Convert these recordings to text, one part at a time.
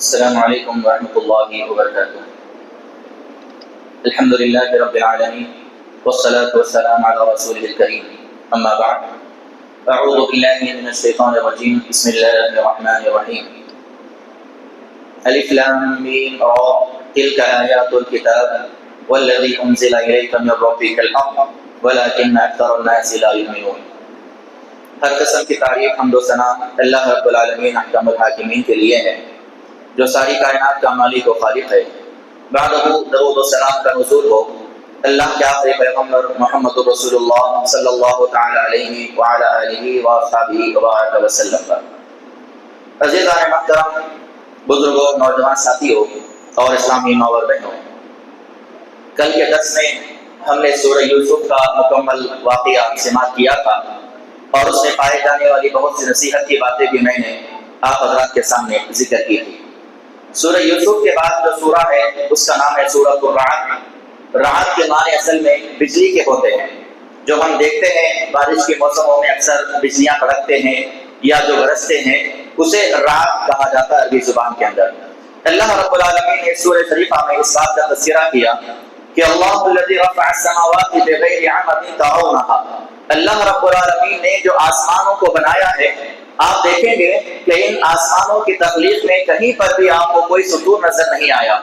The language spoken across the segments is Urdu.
السلام علیکم ورحمۃ اللہ وبرکاتہ۔ الحمد للہ رب العالمین والصلاة والسلام علی رسولہ الکریم، اما بعد، اعوذ باللہ من الشیطان الرجیم، بسم اللہ الرحمن الرحیم۔ الف لام میم را تلک آیات الکتاب والذی انزل الیک من ربک الحق ولکن اکثر الناس لا یؤمنون۔ ہر قسم کی تعریف حمد و ثنا اللہ رب العالمین احکم الحاکمین کے لیے ہے، جو ساری کائنات کا مالک و خالق ہے۔ بعدہ درود و سلام کا نزول ہو اللہ کے آخری پیغمبر محمد رسول اللہ صلی اللہ تعالی علیہ وعلی آلہ واصحابہ وبارک وسلم پر۔ عزیزان محترم، بزرگوں، نوجوان ساتھیوں اور اسلامی ماں اور بہنوں، کل کے درس میں ہم نے سورہ یوسف کا مکمل واقعہ سماعت کیا تھا، اور اس میں پائے جانے والی بہت سی نصیحت کی باتیں بھی میں نے آپ حضرات کے سامنے ذکر کی تھی۔ سورہ یوسف کے بعد جو سورہ ہے اس کا نام ہے سورۃ الرعد۔ رعد کے معنی اصل میں بجلی کے ہوتے ہیں، جو ہم دیکھتے ہیں بارش کے موسموں میں اکثر بجلیاں کڑکتے ہیں یا جو برستے ہیں، اسے رعد کہا جاتا ہے عربی زبان کے اندر۔ اللہ رب العالمین نے سورہ شریفہ میں اس بات کا تذکرہ کیا کہ اللہ الذی رفع السماوات بغیر عمد ترونها، اللہ رب العالمین نے جو آسمانوں کو بنایا ہے، آپ دیکھیں گے کہ ان آسمانوں کی تخلیق میں کہیں پر بھی آپ کو کوئی ستون نظر نہیں آیا،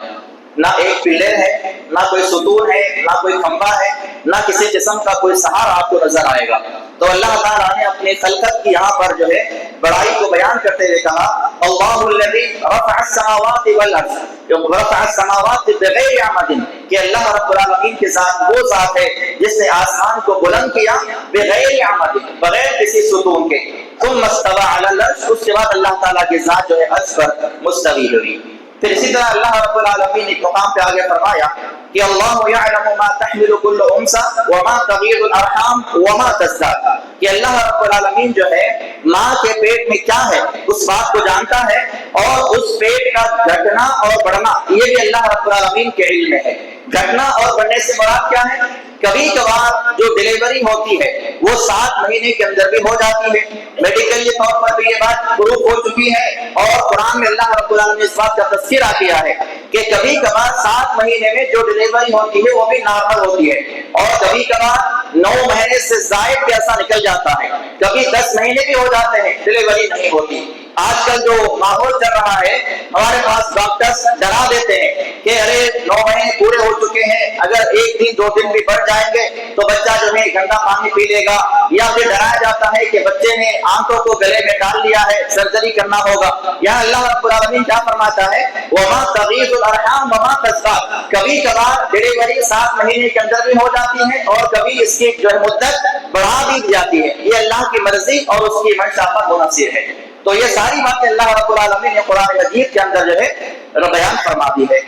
نہ ایک پلر ہے، نہ کوئی ستون ہے، نہ کوئی کھمبا ہے، نہ کسی قسم کا کوئی سہارا آپ کو نظر آئے گا۔ تو اللہ تعالیٰ نے اپنی خلقت کی یہاں پر جو ہے بڑائی کو بیان کرتے ہوئے کہا اللہ الذی رفع السماوات والارض، رفع السماوات بغیر عمد، کہ اللہ رب العالمین کے ذات وہ ذات ہے جس نے آسمان کو بلند کیا بغیر عمد، بغیر کسی ستون کے، ثم استوى علی العرش، اس کے بعد اللہ تعالیٰ کی ذات جو ہے عرش پر مستوی ہوئی۔ پھر اسی طرح اللہ رب العالمین نے ایک مقام پہ آگے فرمایا کہ اللہ یعلم ما تحمل كل انثى وما تغیض الارحام وما تزداد، کہ اللہ رب العالمین جو ہے ماں کے پیٹ میں کیا ہے اس بات کو جانتا ہے، اور اس پیٹ کا گھٹنا اور بڑھنا یہ بھی اللہ رب العالمین کے علم میں ہے۔ گھٹنا اور بڑھنے سے مراد کیا ہے؟ کبھی کبھار جو ڈیلیوری ہوتی ہے وہ 7 مہینے کے اندر بھی ہو جاتی ہے، میڈیکلی طور پر بھی یہ بات پروف ہو چکی ہے، اور قرآن میں اللہ رب العالمین نے اس بات کا تذکرہ کیا ہے کہ کبھی کبھار 7 مہینے میں جو ڈیلیوری ہوتی ہے وہ بھی نارمل ہوتی ہے، اور کبھی کبھار 9 مہینے سے زائد بھی ایسا نکل جاتا ہے، کبھی 10 مہینے بھی ہو جاتے ہیں، ڈیلیوری نہیں ہوتی۔ آج کل جو ماحول چل رہا ہے، ہمارے پاس ڈاکٹرز ڈرا دیتے ہیں کہ ارے 9 مہینے پورے ہو چکے ہیں، اگر 1 دن 2 دن بھی بڑھ جائیں گے تو بچہ جو ہے گندا پانی پی لے گا، یا پھر ڈرایا جاتا ہے کہ بچے نے آنتوں کو گلے میں ڈال لیا ہے، سرجری کرنا ہوگا۔ یہاں اللہ رب العالمین کیا فرماتا ہے وما تغیض الارحام وما تزداد، کبھی کبھار ڈیلیوری 7 مہینے کے اندر بھی ہو جاتی ہے، اور کبھی اس کی جو ہے مدت بڑھا بھی جاتی ہے، یہ اللہ کی مرضی اور اس کی منشا پر منحصر ہے۔ تو یہ ساری باتیں اللہ رب العالمین نے قرآن مجید کے اندر جو ہے بیان فرما دی ہے۔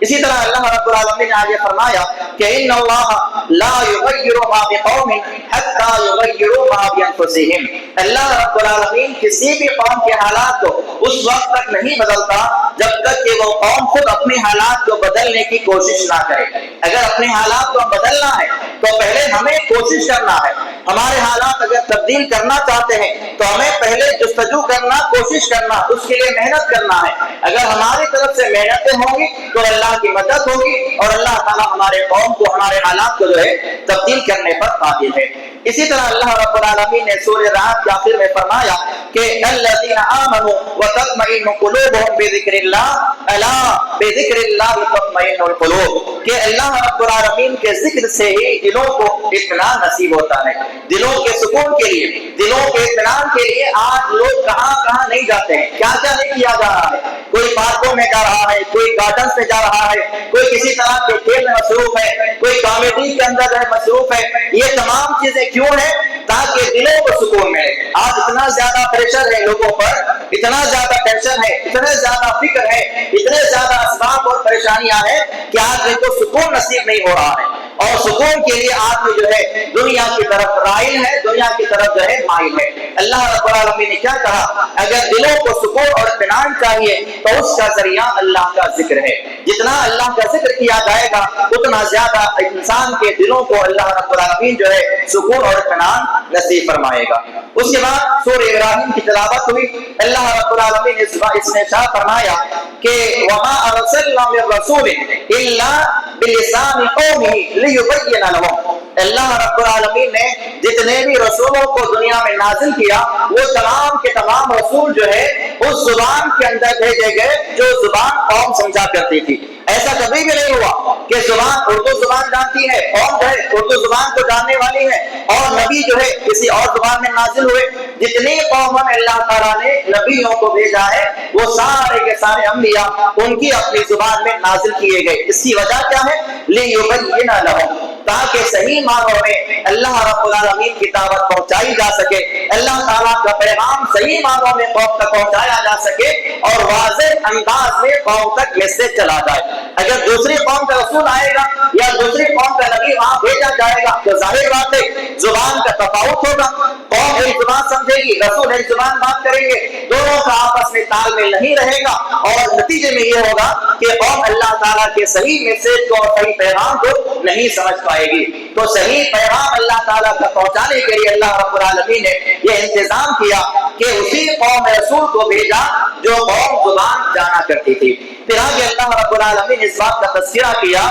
اسی طرح اللہ رب العالمین نے آگے فرمایا کہ ان اللہ لا یغیر ما بقوم حتی یغیروا ما بانفسہم، اللہ رب العالمین کسی بھی قوم کے حالات کو اس وقت تک نہیں بدلتا جب تک کہ وہ قوم خود اپنے حالات کو بدلنے کی کوشش نہ کرے۔ اگر اپنے حالات کو بدلنا ہے تو پہلے ہمیں کوشش کرنا ہے، ہمارے حالات اگر تبدیل کرنا چاہتے ہیں تو ہمیں پہلے جستجو کرنا، کوشش کرنا، اس کے لیے محنت کرنا ہے۔ اگر ہماری طرف سے محنتیں ہوں گی تو اللہ کی مدد ہوگی، اور اللہ تعالیٰ ہمارے قوم کو، ہمارے حالات کو جو ہے تبدیل کرنے پر قادر ہے۔ اسی طرح اللہ رب العالمین نے سورہ رعد کے آخر میں فرمایا کہ الذین آمنوا وتطمئن قلوبهم بذکر اللہ الا بذکر اللہ تطمئن القلوب، کہ اللہ رب العالمین کے ذکر سے ہی دلوں کو اطمینان نصیب ہوتا ہے۔ دلوں کے سکون کے لیے، دلوں کے اطمینان کے لیے آج لوگ کہاں کہاں نہیں جاتے ہیں، کیا کیا نہیں کیا جا رہا ہے، کوئی پارکوں میں جا رہا ہے، کوئی گارڈنز میں جا رہا ہے، کوئی کسی طرح کے کھیل میں مصروف ہے، کوئی کامیڈی کے اندر مصروف ہے۔ یہ تمام چیزیں کیوں ہیں؟ تاکہ دلوں کو سکون ملے۔ آج اتنا زیادہ پریشر ہے لوگوں پر، اتنا زیادہ ٹینشن ہے، اتنا زیادہ فکر ہے، اتنے زیادہ اسباب اور پریشانیاں ہیں کہ آدمی کو سکون نصیب نہیں ہو رہا ہے، اور سکون کے لیے آدمی جو ہے دنیا کی طرف رائل ہے، دنیا کی طرف جو ہے مائل ہے۔ اللہ رب العالمین نے کیا کہا؟ اگر دلوں کو سکون اور اطمینان چاہیے تو اس کا ذریعہ اللہ کا ذکر ہے۔ جتنا اللہ کا ذکر کیا جائے گا اتنا زیادہ انسان کے دلوں کو اللہ رب العالمین جو ہے سکون اور اطمینان نصیب فرمائے گا۔ اس کے بعد سورہ ابراہیم کی تلاوت ہوئی. اللہ رب العالمین نے اس میں ارشاد فرمایا کہ وما ارسلنا من رسول الا بلسان قومه ليبين لهم. اللہ رب العالمین نے جتنے بھی رسولوں کو دنیا میں نازل کیا وہ تمام کے تمام رسول جو ہے اس زبان کے اندر بھیجے گئے جو زبان قوم سمجھا کرتی تھی. ایسا کبھی بھی نہیں ہوا کہ زبان اردو زبان جانتی ہے، قوم جو ہے اردو زبان کو جاننے والی ہے اور نبی جو ہے کسی اور زبان میں نازل ہوئے. جتنی قوموں میں اللہ تعالیٰ نے نبیوں کو بھیجا ہے وہ سارے کے سارے انبیاء ان کی اپنی زبان میں نازل کیے گئے. اس کی وجہ کیا ہے؟ لِيُبَيِّنَ لَهُمْ، تاکہ صحیح معنوں میں اللہ رب العالمین کی دعوت پہنچائی جا سکے، اللہ تعالیٰ کا پیغام صحیح معنوں میں قوم تک پہنچایا جا سکے اور واضح انداز میں قوم تک میسج چلا جائے. اگر دوسری قوم کا رسول آئے گا یا دوسری قوم کا نبی وہاں بھیجا جائے گا تو ظاہر بات ہے زبان کا تفاوت ہوگا. قوم ایک زبان سمجھے گی، رسول ایک زبان بات کریں گے، دونوں کا آپس میں تال میل نہیں رہے گا اور نتیجے میں یہ ہوگا کہ قوم اللہ تعالیٰ کے صحیح میسج کو اور صحیح پیغام کو نہیں سمجھ پائے گی. تو صحیح پیغام اللہ تعالیٰ کا پہنچانے کے لیے اللہ رب العالمین نے یہ انتظام کیا کہ اسی قوم رسول کو بھیجا جو قوم زبان جانا کرتی تھی. پھر آگے اللہ رب العالمین نے اس بات کا تذکرہ کیا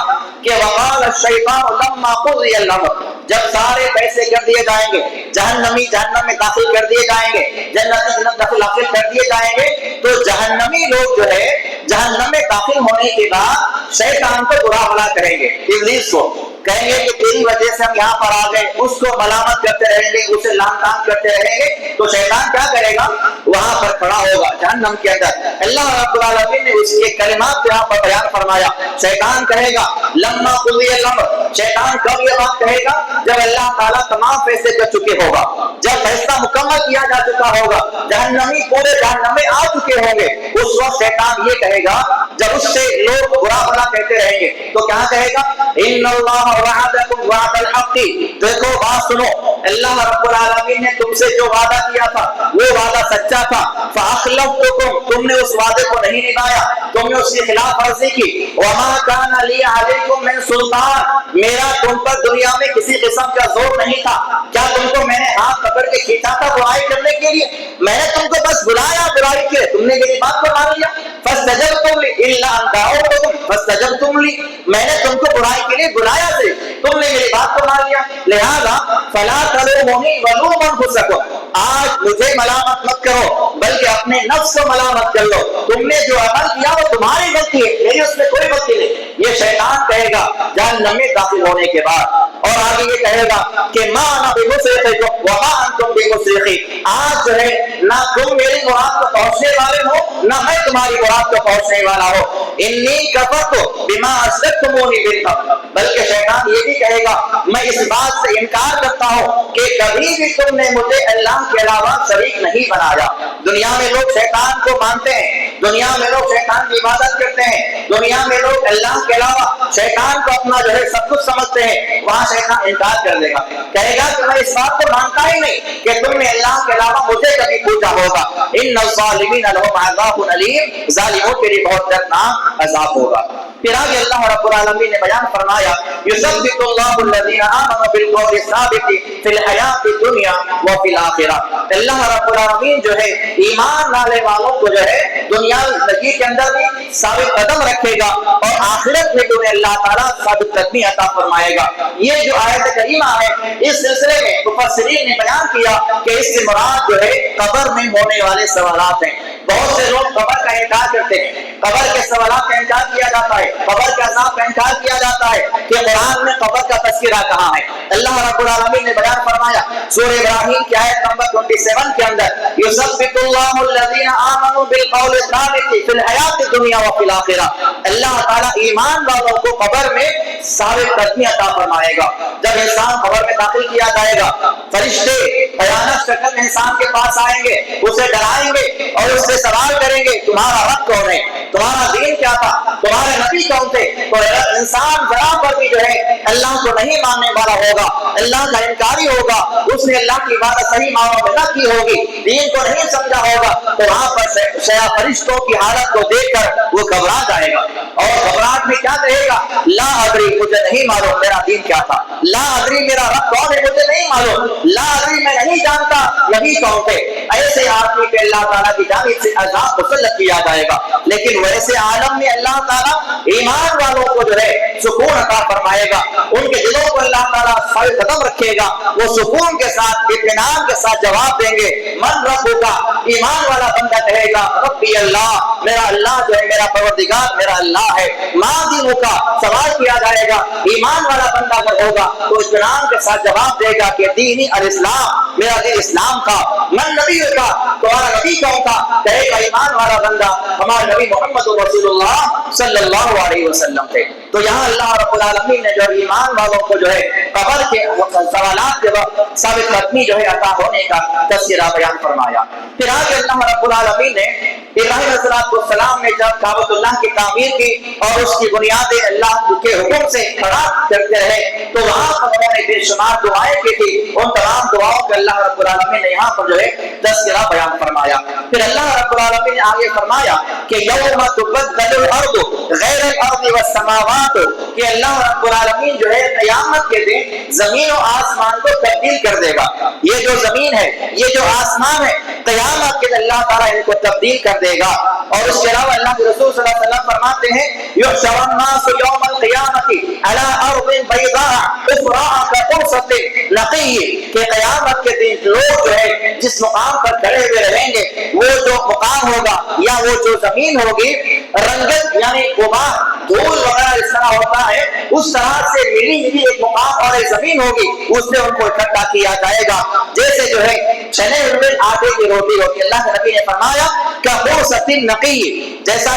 کہ وقال الشیطان لما قضی الامر، جب سارے پیسے کر دیے جائیں گے، جہنمی جہنم میں داخل کر دیے جائیں گے، جنتی جنت داخل کر دیے جائیں گے، تو جہنمی لوگ جو ہے جہنم میں داخل ہونے کے بعد شیطان کو برا بھلا کریں گے، ابلیس کو کہیں گے کہ تیری وجہ سے ہم یہاں پر آ گئے، اس کو ملامت کرتے رہیں گے، اسے لان تان کرتے رہیں گے. تو شیطان کیا کرے گا؟ وہاں پر کھڑا ہوگا جہنم کے اندر. اللہ رب العالمین نے اس کے کلمات یہاں پر بیان فرمایا. شیطان کہے گا لما قضی الامر، شیطان کب یہ بات کہے گا؟ جب اللہ تعالیٰ تمام فیصلے کر چکے ہوگا، جب فیصلہ مکمل کیا جا چکا ہوگا، جہنمی پورے جہنم میں آ چکے ہوں گے، اس وقت شیطان یہ کہے گا جب اس سے لوگ برا بھلا کہتے رہیں گے تو کیا کہے گا؟ ان اللہ وعدکم وعد الحق، دیکھو بات سنو، اللہ رب العالمین نے تم سے جو وعدہ کیا تھا وہ وعدہ سچا تھا، فاخلفتکم، تم نے اس وعدے کو نہیں نبھایا، تم نے اس کی خلاف ورزی کی. وما کان لی علیکم من سلطان، میرا تم پر دنیا میں کسی قسم کا زور نہیں تھا. کیا تم کو میں نے ہاتھ پکڑ کے کھینچا تھا برائی کرنے کے لیے؟ میں نے تم کو بس بلایا برائی کے، تم نے میری بات کو مان لیا. فاستجبتم لی الا ان دعوتکم فاستجبتم لی، میں نے تم کو برائی کے لیے بلایا تھے، تم نے میری بات کو مان لیا. لہذا فلا تلومونی ولوموا انفسکم، آج مجھے ملامت مت کرو بلکہ اپنے نفس کو ملامت کر لو. تم نے جو عمل کیا وہ تمہاری غلطی ہے، میری اس میں کوئی غلطی نہیں. یہ شیطان کہے گا جہنم میں داخل ہونے کے بعد. اور آگے یہ کہے گا کہ ما انا بمصرخکم وما انتم بمصرخی، آج جو ہے نہ تم میری مراد کو پہنچنے والے ہو نہ میں تمہاری مراد کو پہنچنے والا ہوں. انی کفرت بما اشرکتمونی بالقبل، بلکہ شیطان یہ بھی کہے گا میں اس بات سے انکار کرتا ہوں کہ کبھی بھی تم نے مجھے اللہ کے علاوہ شریک نہیں بنایا. دنیا میں لوگ شیطان کو مانتے ہیں، دنیا میں لوگ شیطان کی عبادت کرتے ہیں، دنیا میں لوگ اللہ کے علاوہ شیطان کو اپنا جو ہے سب کچھ سمجھتے ہیں. وہاں شیطان انکار کر دے گا، کہے گا کہ میں اس بات کو مانتا ہی نہیں کہ تم نے اللہ کے علاوہ مجھے کبھی پوچھا ہوگا. ان الظالمین لهم عذاب علیم، ظالموں کے لیے بہت دردناک عذاب ہوگا. پھر آگے اللہ رب العالمین نے بیان فرمایا یثبت اللہ الذین آمنوا بالقول الثابت فی الحیات الدنیا وفی الآخرہ. اللہ رب العالمین جو ہے ایمان لانے والوں کو جو ہے دنیا زندگی کے اندر بھی ثابت قدم رکھے گا اور آخرت میں انہیں اللہ تعالیٰ ثابت قدمی عطا فرمائے گا. یہ جو آیت کریمہ ہے اس سلسلے میں مفسرین نے بیان کیا کہ اس سے مراد جو ہے قبر میں ہونے والے سوالات ہیں. بہت سے لوگ قبر کا انکار کرتے ہیں، قبر کے سوالات کا انکار کیا جاتا ہے، قبر کے عذاب کا انکار کیا جاتا ہے کہ قرآن میں قبر کا تذکرہ کہاں ہے. اللہ رب العالمین نے بیان فرمایا سورہ ابراہیم کی آیت نمبر 27 کے اندر یثبت اللہ الذین آمنوا بالقول الثابت فی الحیات الدنیا وفی الآخرہ، اللہ تعالیٰ ایمان والوں کو قبر میں ثابت قدمی عطا فرمائے گا. جب انسان قبر میں داخل کیا جائے گا فرشتے بھیانک شکل میں انسان کے پاس آئیں گے، اسے ڈرائیں گے اور اس سے سوال کریں گے تمہارا رب کون ہے، تمہارا دین کیا تھا، تمہارے نبی نبی کون تھے؟ تو انسان ذرا پر بھی جو ہے اللہ کو نہیں ماننے والا ہوگا، اللہ کا انکاری ہوگا، اس نے اللہ کی عبادت صحیح معنوں میں نہ کی ہوگی، دین کو نہیں سمجھا ہوگا، تو وہاں پر فرشتوں کی حالت کو دیکھ کر وہ گھبرا جائے گا، اور گھبراہٹ میں کیا کہے گا؟ لا ادری، مجھے نہیں معلوم میرا دین کیا تھا، لا ادری میرا رب کون ہے مجھے نہیں معلوم، لا ادری میں نہیں جانتا نبی کون تھے۔ ایسے آدمی پہ اللہ تعالیٰ کی جانب سے عذاب مسلط کیا جائے گا۔ لیکن ویسے عالم میں اللہ تعالیٰ ایمان والوں کو جو ہے سکون عطا فرمائے گا، ان کے دلوں کو اللہ تعالیٰ سر قدم رکھے گا، وہ سکون کے ساتھ اطمینان کے ساتھ جواب دیں گے، من ربک، ایمان والا بندہ کہے گا ربی اللہ، میرا اللہ جو ہے میرا پروردگار میرا اللہ ہے۔ ما دینک، سوال کیا جائے گا، ایمان والا بندہ اگر ہوگا تو اطمینان کے ساتھ جواب دے گا کہ دینی الاسلام، میرا دین اسلام تھا۔ من نبی کا، تمہارا نبی کون تھا؟ کہے گا ایمان والا بندہ ہمارا نبی محمد رسول اللہ صلی اللہ علیہ وسلم تھے۔ تو یہاں اللہ رب العالمین نے جو ایمان والوں کو جو ہے قبر کے سوالات کے وقت ثابت قدمی جو ہے عطا ہونے کا تذکرہ بیان فرمایا۔ پھر آگے اللہ رب العالمین نے ابراہیم علیہ السلام نے جب کعبۃ اللہ کی تعمیر کی اور اس کی بنیادیں اللہ کے حکم سے کھڑا کرتے رہے تو وہاں پر انہوں نے بے شمار دعائیں کی تھی، ان تمام دعاؤں کے اللہ رب العالمین نے یہاں پر جو ہے تذکرہ بیان فرمایا۔ پھر اللہ رب العالمین نے آگے فرمایا کہ یوم تبدل الارض غیر الارض والسماوات، کہ اللہ رب العالمین جو ہے قیامت کے دن زمین و آسمان کو تبدیل کر دے گا۔ یہ جو زمین ہے، یہ جو آسمان ہے، قیامت کے دن اللہ تعالیٰ ان کو تبدیل کر دے گا۔ اور اس کے علاوہ اللہ کے رسول صلی اللہ علیہ وسلم فرماتے ہیں یحشر الناس یوم القیامۃ علی ارض بیضاء افراء کقرصۃ نقی، کہ قیامت کے دن لوگ جو ہے جس مقام پر کھڑے ہوئے رہیں گے، وہ جو مقام ہوگا یا وہ جو زمین ہوگی رنگت یعنی غبار دھول وغیرہ اس طرح ہوتا ہے، اس طرح سے ملی ملی ایک مقام اور ایک زمین ہوگی، اس سے ان کو اکٹھا کیا جائے گا جیسے جو ہے چھنے ہوئے آٹے کی روٹی ہوتی۔ اللہ کے نبی نے فرمایا کہ قرصۃ نقی، جیسا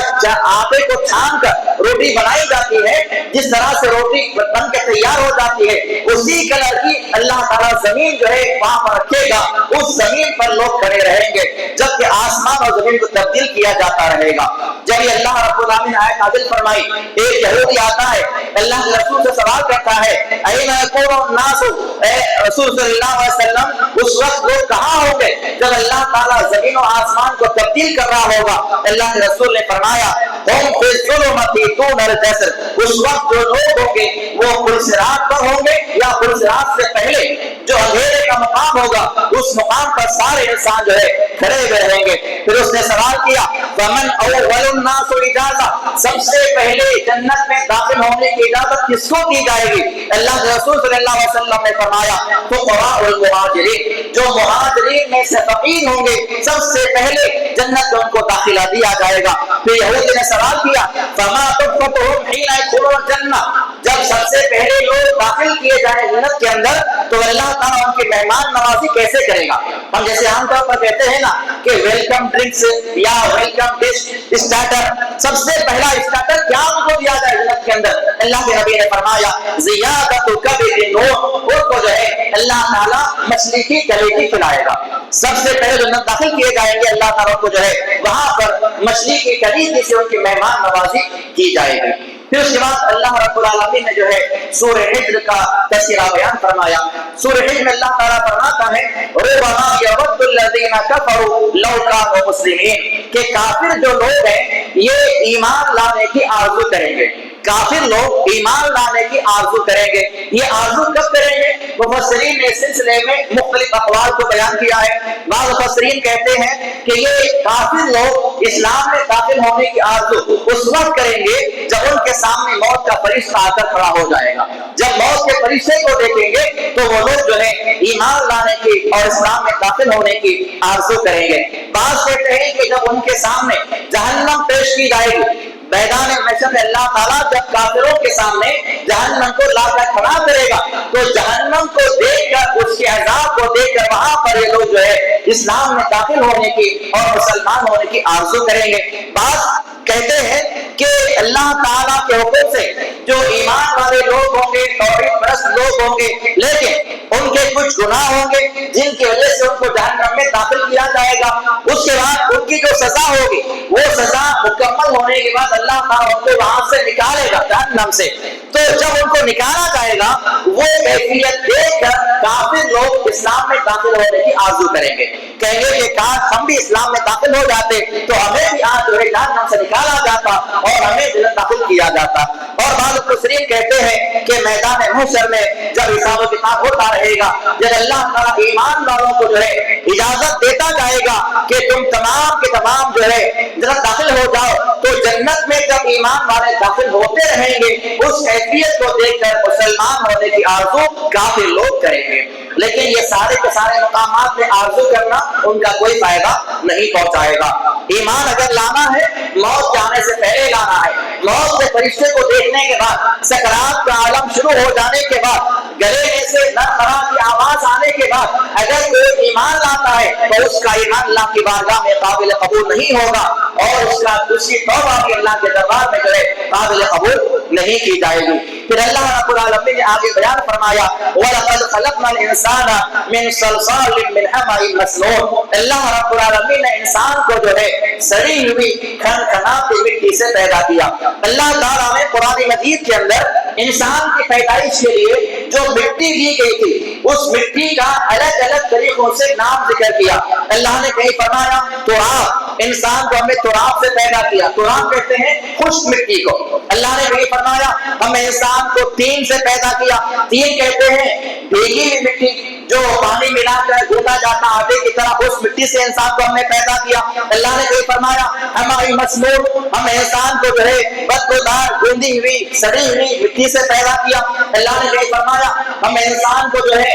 آٹے کو چھان کر روٹی بنائی جاتی ہے، جس طرح سے روٹی بن کے تیار ہو جاتی ہے، اسی کلر کی اللہ تعالیٰ زمین جو ہے وہاں پر رکھے گا، اس زمین پر لوگ کھڑے رہیں گے جبکہ آسمان اور زمین کو تبدیل کیا جاتا رہے گا۔ جب یہ اللہ رب العالمین آیت نازل فرمائی، ایک یہودی آتا ہے اللہ کے رسول سے سوال کرتا ہے این یکون الناس، اے رسول صلی اللہ علیہ وسلم اس وقت لوگ کہاں ہوں گے جب اللہ تعالیٰ زمین و آسمان کو تبدیل کر رہا ہوگا؟ اللہ کے رسول نے فرمایا ہم فی الظلمۃ دون الجسر، اس وقت جو لوگ ہوں گے وہ پلسرات پر ہوں گے یا پلسرات سے پہلے جو اندھیرے کا مقام ہوگا اس مقام پر سارے انسان جو ہے کھڑے ہوئے رہیں گے۔ پھر اس نے سوال کیا فمن اول الناس اجازہ، سب سے پہلے جنت میں داخل ہونے کی اجازت کس کو دی جائے گی؟ اللہ کے رسول صلی اللہ علیہ وسلم نے فرمایا فقراء المہاجرین، جو مہاجرین میں سے فقیر ہوں گے سب سے پہلے جنت میں ان کو داخلہ دیا جائے گا۔ پھر یہودی نے سوال کیا فما تفتهم حين يدخلون الجنہ، جب سب سے پہلے لوگ داخل کیے جائیں جنت کے اندر تو اللہ تعالیٰ ان کی مہمان نوازی کیسے کرے گا؟ ہم جیسے عام طور پر کہتے ہیں نا کہ ویلکم ڈرنکس یا ویلکم ڈش اسٹارٹر، سب سے پہلا اسٹارٹر کیا ان کو دیا جائے جنت کے اندر؟ اللہ کے نبی نے فرمایا زیادۃ کبد نوح، ان کو جو ہے اللہ تعالیٰ مچھلی کی کلیجی کھلائے گا۔ سب سے پہلے جنت داخل کیے جائیں گے، اللہ تعالیٰ کو جو ہے وہاں پر مچھلی کی کلیجی سے ان کی مہمان نوازی کی جائے گی۔ پھر اس کے بعد اللہ رب العالمین نے جو ہے سورہ حجر کا تذکرہ بیان فرمایا۔ سورہ حجر میں اللہ تعالیٰ فرماتا ہے ربما یود الذین کفروا لو کانوا مسلمین، کہ کافر جو لوگ ہیں یہ ایمان لانے کی آرزو کریں گے، کافر لوگ ایمان لانے کی آرزو کریں گے۔ یہ آرزو کب کریں گے؟ مفسرین نے اس سلسلے میں مختلف اقوال کو بیان کیا ہے۔ بعض مفسرین کہتے ہیں کہ یہ کافر لوگ اسلام میں داخل ہونے کی آرزو اس وقت کریں گے جب ان کے سامنے موت کا فرشتہ آ کر کھڑا ہو جائے گا۔ جب موت کے فرشتے کو دیکھیں گے تو وہ لوگ جو ہے ایمان لانے کی اور اسلام میں داخل ہونے کی آرزو کریں گے۔ بعض کہتے ہیں کہ جب ان کے سامنے جہنم پیش کی جائے گی، میدان محشر میں اللہ تعالیٰ جب کافروں کے سامنے جہنم کو لا کر کھڑا کرے گا تو جہنم کو دیکھ کر، اس کے عذاب کو دیکھ کر وہاں پر یہ لوگ جو ہے اسلام میں داخل ہونے کی اور مسلمان ہونے کی آرزو کریں گے۔ بعض کہتے ہیں کہ اللہ تعالیٰ کے حکم سے جو ایمان والے لوگ ہوں گے، توحید پرست لوگ ہوں گے، لیکن ان کے کچھ گناہ ہوں گے جن کی وجہ سے ان کو جہنم میں داخل کیا جائے گا. اس کے بعد ان کی جو سزا ہوگی وہ سزا مکمل ہونے کے بعد اللہ تعالیٰ ان کو وہاں سے نکالے گا جہنم سے. تو جب ان کو نکالا جائے گا وہ کیفیت دیکھ کر کافر لوگ اسلام میں داخل ہونے کی آرزو کریں گے, کہیں گے کہ کاش ہم بھی اسلام میں داخل ہو جاتے تو ہمیں بھی آج جو ہے جہنم سے نکالا جاتا اور ہمیں جنت داخل کیا جاتا. اور بعض مفسرین کہتے ہیں کہ میدان محشر میں جب حساب و کتاب ہوتا رہے گا, جب اللہ تعالیٰ ایمان والوں کو جو ہے اجازت دیتا جائے گا کہ تم تمام کے تمام جو ہے جنت داخل ہو جاؤ, تو جنت میں جب ایمان والے داخل ہوتے رہیں گے اس کیفیت کو دیکھ کر مسلمان ہونے کی آرزو کافی لوگ کریں گے. لیکن یہ سارے کے سارے مقامات میں آرزو کرنا ان کا کوئی فائدہ نہیں پہنچائے گا. ایمان اگر لانا ہے موت کے آنے سے پہلے لانا ہے. موت کے فرشتے کو دیکھنے کے بعد, سکرات کا عالم شروع ہو جانے کے بعد, گلے میں سے نرخرا کی آواز آنے کے بعد اگر کوئی ایمان لاتا ہے تو اس کا ایمان اللہ کی بارگاہ میں قابل قبول نہیں ہوگا اور اس کی توبہ بھی اللہ کے دربار میں جو ہے قابل قبول نہیں کی جائے گی. پھر اللہ رب العالمین نے آگے بیان فرمایا وَلَقَدْ خَلَقْنَا الْإِنسَانَ مِنْ صَلْصَالٍ مِنْ حَمَإٍ مَسْنُونٍ. اللہ رب العالمین نے انسان کو جو ہے سڑی ہوئی کھنکھناتی مٹی سے پیدا کیا. اللہ تعالیٰ نے قرآن مجید کے اندر انسان کی پیدائش کے لیے جو مٹی دی گئی تھی اس مٹی کا الگ الگ طریقوں سے نام ذکر کیا. اللہ نے کہیں فرمایا تراب, انسان کو ہم نے تراب سے پیدا کیا. تراب کہتے ہیں خشک مٹی کو. اللہ نے کہیں فرمایا ہم انسان کو تین سے پیدا کیا. تین کہتے ہیں بھیگی ہوئی مٹی جو پانی ملا کر گھوٹا جاتا آٹے کی طرح, اس مٹی سے انسان کو ہم نے پیدا کیا. اللہ نے کہیں فرمایا ہماری مسنون, ہم انسان کو جو ہے بدبودار گوندی ہوئی سڑی ہوئی مٹی سے پیدا کیا. اللہ نے کہیں فرمایا ہم انسان کو جو ہے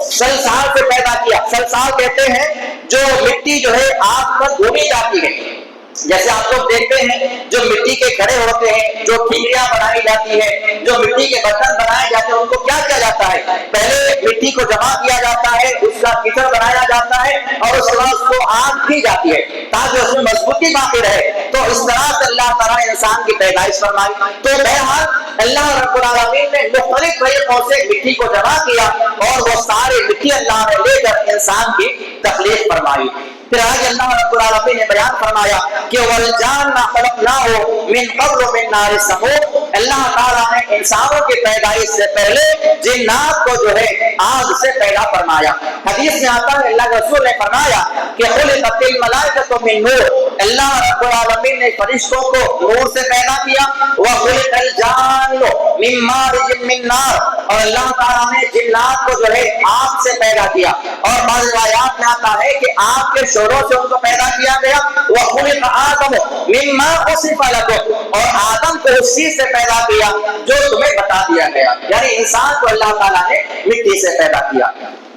سلسال سے پیدا کیا. سلسال کہتے ہیں جو مٹی جو ہے آگ پر بھونی جاتی ہے. جیسے آپ لوگ دیکھتے ہیں جو مٹی کے گھڑے ہوتے ہیں, جو ٹھیکریاں بنائی جاتی ہے, جو مٹی کے برتن بنائے جاتے ہیں, ان کو کیا کیا جاتا ہے؟ پہلے مٹی کو جمع کیا جاتا ہے, اس کا کچڑ بنایا جاتا ہے اور اس کے بعد اس کو آگ دی جاتی ہے تاکہ اس میں مضبوطی باقی رہے. تو اس طرح سے اللہ تعالیٰ نے انسان کی پیدائش فرمائی. تو بہرحال اللہ رب العالمین نے مختلف طریقوں سے مٹی کو جمع کیا اور وہ سارے مٹی اللہ نے لے کر انسان کی تخلیق فرمائی. پھر آگے اللہ رب العالمین نے بیان فرمایا کہ وَالْجَانَّ خَلَقْنَاهُ مِنْ قَبْلُ مِنْ نَارِ السَّمُومِ. اللہ تعالیٰ نے انسانوں کی پیدائش سے پہلے جنات کو جو ہے آگ سے پیدا فرمایا. حدیث میں آتا ہے اللہ کے رسول نے فرمایا کہ خُلِقَتِ الْمَلَائِكَةُ مِنْ نُورٍ. اللہ رب العالمین نے فرشتوں کو نور سے پیدا کیا. وَخُلِقَ الْجَانُّ مِنْ مَارِجٍ مِنْ نَارٍ, اور اللہ تعالیٰ نے جنات کو جو ہے آگ سے پیدا کیا. اور بعض روایات میں آتا ہے کہ آگ کے شوروں سے ان کو پیدا کیا گیا. وَخُلِقَ آدَمُ مِمَّا وُصِفَ لَكُمْ, اور آدم کو اس چیز سے پیدا کیا جو تمہیں بتا دیا گیا. یعنی انسان کو اللہ تعالیٰ نے مٹی سے پیدا کیا.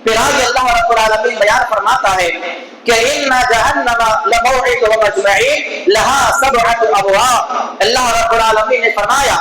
پھر آگے اللہ رب العالمین بیان فرماتا ہے کہ إِنَّ جَهَنَّمَ لَمَوْعِدُهُمْ أَجْمَعِينَ لَهَا سَبْعَةُ أَبْوَابٍ. اللہ رب العالمین نے فرمایا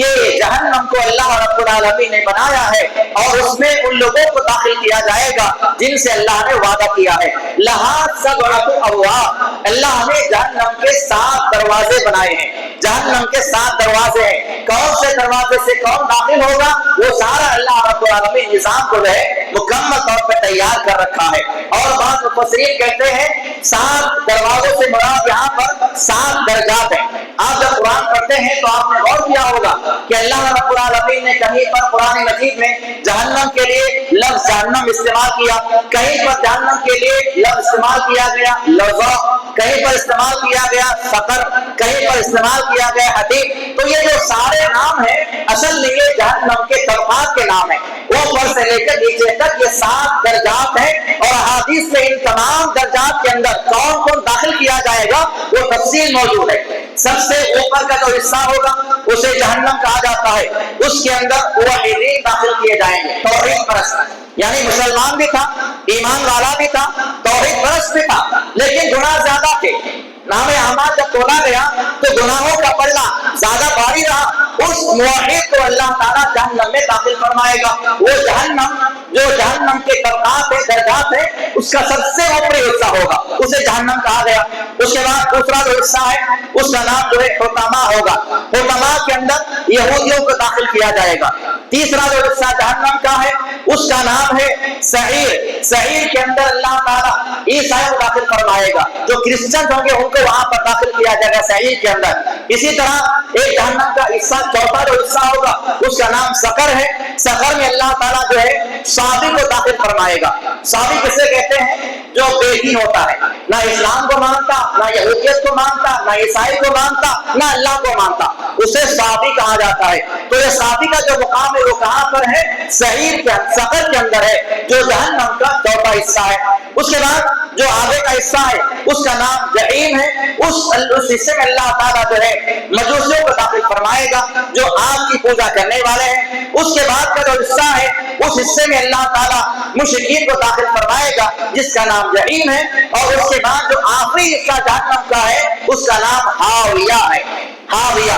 کہ جہنم کو اللہ رب العالمین نے بنایا ہے اور اس میں ان لوگوں کو داخل کیا جائے گا جن سے اللہ نے وعدہ کیا ہے. لَهَا سَبْعَةُ أَبْوَابٍ, اللہ نے جہنم کے 7 دروازے بنائے ہیں. جہنم کے 7 دروازے ہیں. کون سے دروازے سے کون داخل ہوگا وہ سارا اللہ رب العالمین نظام کو جو ہے مکمل طور پر تیار کر رکھا ہے. اور بعض مفسرین کہتے ہیں 7 دروازوں سے مراد یہاں پر 7 درجات ہیں. آپ جب قرآن پڑھتے ہیں تو آپ نے غور کیا ہوگا کہ اللہ رب العالمین نے کہیں پر قرآن مجید میں جہنم کے لیے لفظ جہنم استعمال کیا, کہیں پر جہنم کے لیے لفظ استعمال کیا گیا لظا, کہیں پر استعمال کیا گیا سقر, کہیں پر استعمال کیا گیا حدیق. تو یہ جو سارے نام ہیں اصل میں یہ جہنم کے طبقات کے نام ہیں. اوپر سے لے کر نیچے تک یہ 7 درجات ہیں اور حدیث میں ان تمام درجات کے اندر کون کون داخل کیا جائے گا وہ تفصیل موجود ہے. سب سے اوپر کا جو حصہ ہوگا اسے جہنم کہا جاتا ہے. اس کے اندر موحدین داخل کیے جائیں گے, توحید پرست, یعنی مسلمان بھی تھا, ایمان والا بھی تھا, توحید پرست بھی تھا, لیکن گناہ زیادہ تھے. نام اعمال جب تولا گیا تو گناہوں کا پلہ زیادہ بھاری رہا. اس موحد کو اللہ تعالیٰ جہنم میں داخل فرمائے گا. وہ جہنم جو جہنم کے طبقات ہیں درجات ہیں اس کا سب سے اوپری حصہ ہوگا, اسے جہنم کہا گیا. اس کے بعد دوسرا جو حصہ ہے اس کا نام جو ہے حطمہ ہوگا. حطمہ کے اندر یہودیوں کو داخل کیا جائے گا. تیسرا جو حصہ جہنم کا ہے اس کا نام ہے سعیر. سعیر کے اندر اللہ تعالیٰ عیسائیوں کو داخل فرمائے گا. جو کرسچن ہوں گے ان کو وہاں پر داخل کیا جائے گا سعیر کے اندر. اسی طرح ایک جہنم کا حصہ چوتھا جو حصہ ہوگا اس کا نام سقر ہے. سقر میں اللہ تعالیٰ جو ہے صابی کو داخل فرمائے گا. صابی کسے کہتے ہیں؟ جو بے دین ہوتا ہے, نہ اسلام کو مانتا, نہ یہودیت کو مانتا, نہ عیسائی کو مانتا, نہ اللہ کو مانتا, اسے صابی کہا جاتا ہے. تو یہ صابی کا جو مقام ہے وہ کہاں پر ہے؟ سعیر کے سقر کے اندر ہے, جو جہنم کا چوتھا حصہ ہے. اس کے بعد جو آگے کا حصہ ہے اس کا نام جحیم ہے. اس حصے میں اللہ تعالیٰ جو ہے مجوسیوں کو داخل فرمائے گا جو آگ کی پوجا کرنے والے ہیں. اس کے بعد کا جو حصہ ہے اس حصے میں اللہ تعالیٰ مشرکین کو داخل فرمائے گا جس کا نام جحیم ہے. اور اس کے بعد جو آخری حصہ جہنم کا ہے اس کا نام ہاویہ ہے. ہاویہ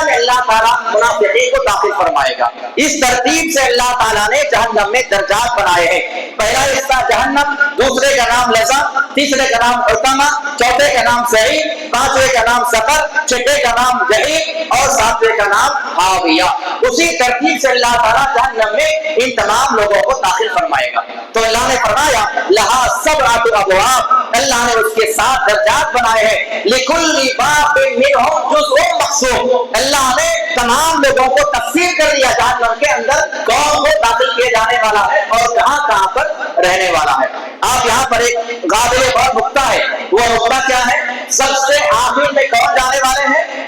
میں اللہ تعالیٰ منافقین کو داخل فرمائے گا. اس ترتیب سے اللہ تعالیٰ نے جہنم میں درجات بنائے ہیں. پہلا حصہ جہنم, دوسرے کا نام لظا, تیسرے کا نام حطمہ, چوتھے کا نام سعیر, پانچویں کا نام سقر, چھٹے کا نام جحیم اور ساتویں کا نام ہاویہ. اسی ترتیب سے اللہ تعالیٰ جہنم میں ان تمام لوگوں کو داخل فرمائے گا. تو اللہ نے فرمایا لہا سبعۃ ابواب, اللہ نے اس کے 7 درجات بنائے ہیں. لکل باب منہم جزء مقسوم, اللہ نے تمام لوگوں کو تقسیم کر دیا جہنم کے اندر کون وہ داخل کیے جانے والا ہے اور کہاں کہاں پر رہنے والا ہے. آپ یہاں پر ایک قابل غور نقطہ ہے, وہ نقطہ کیا ہے؟ سب سے آخر میں کون جانے والے ہیں؟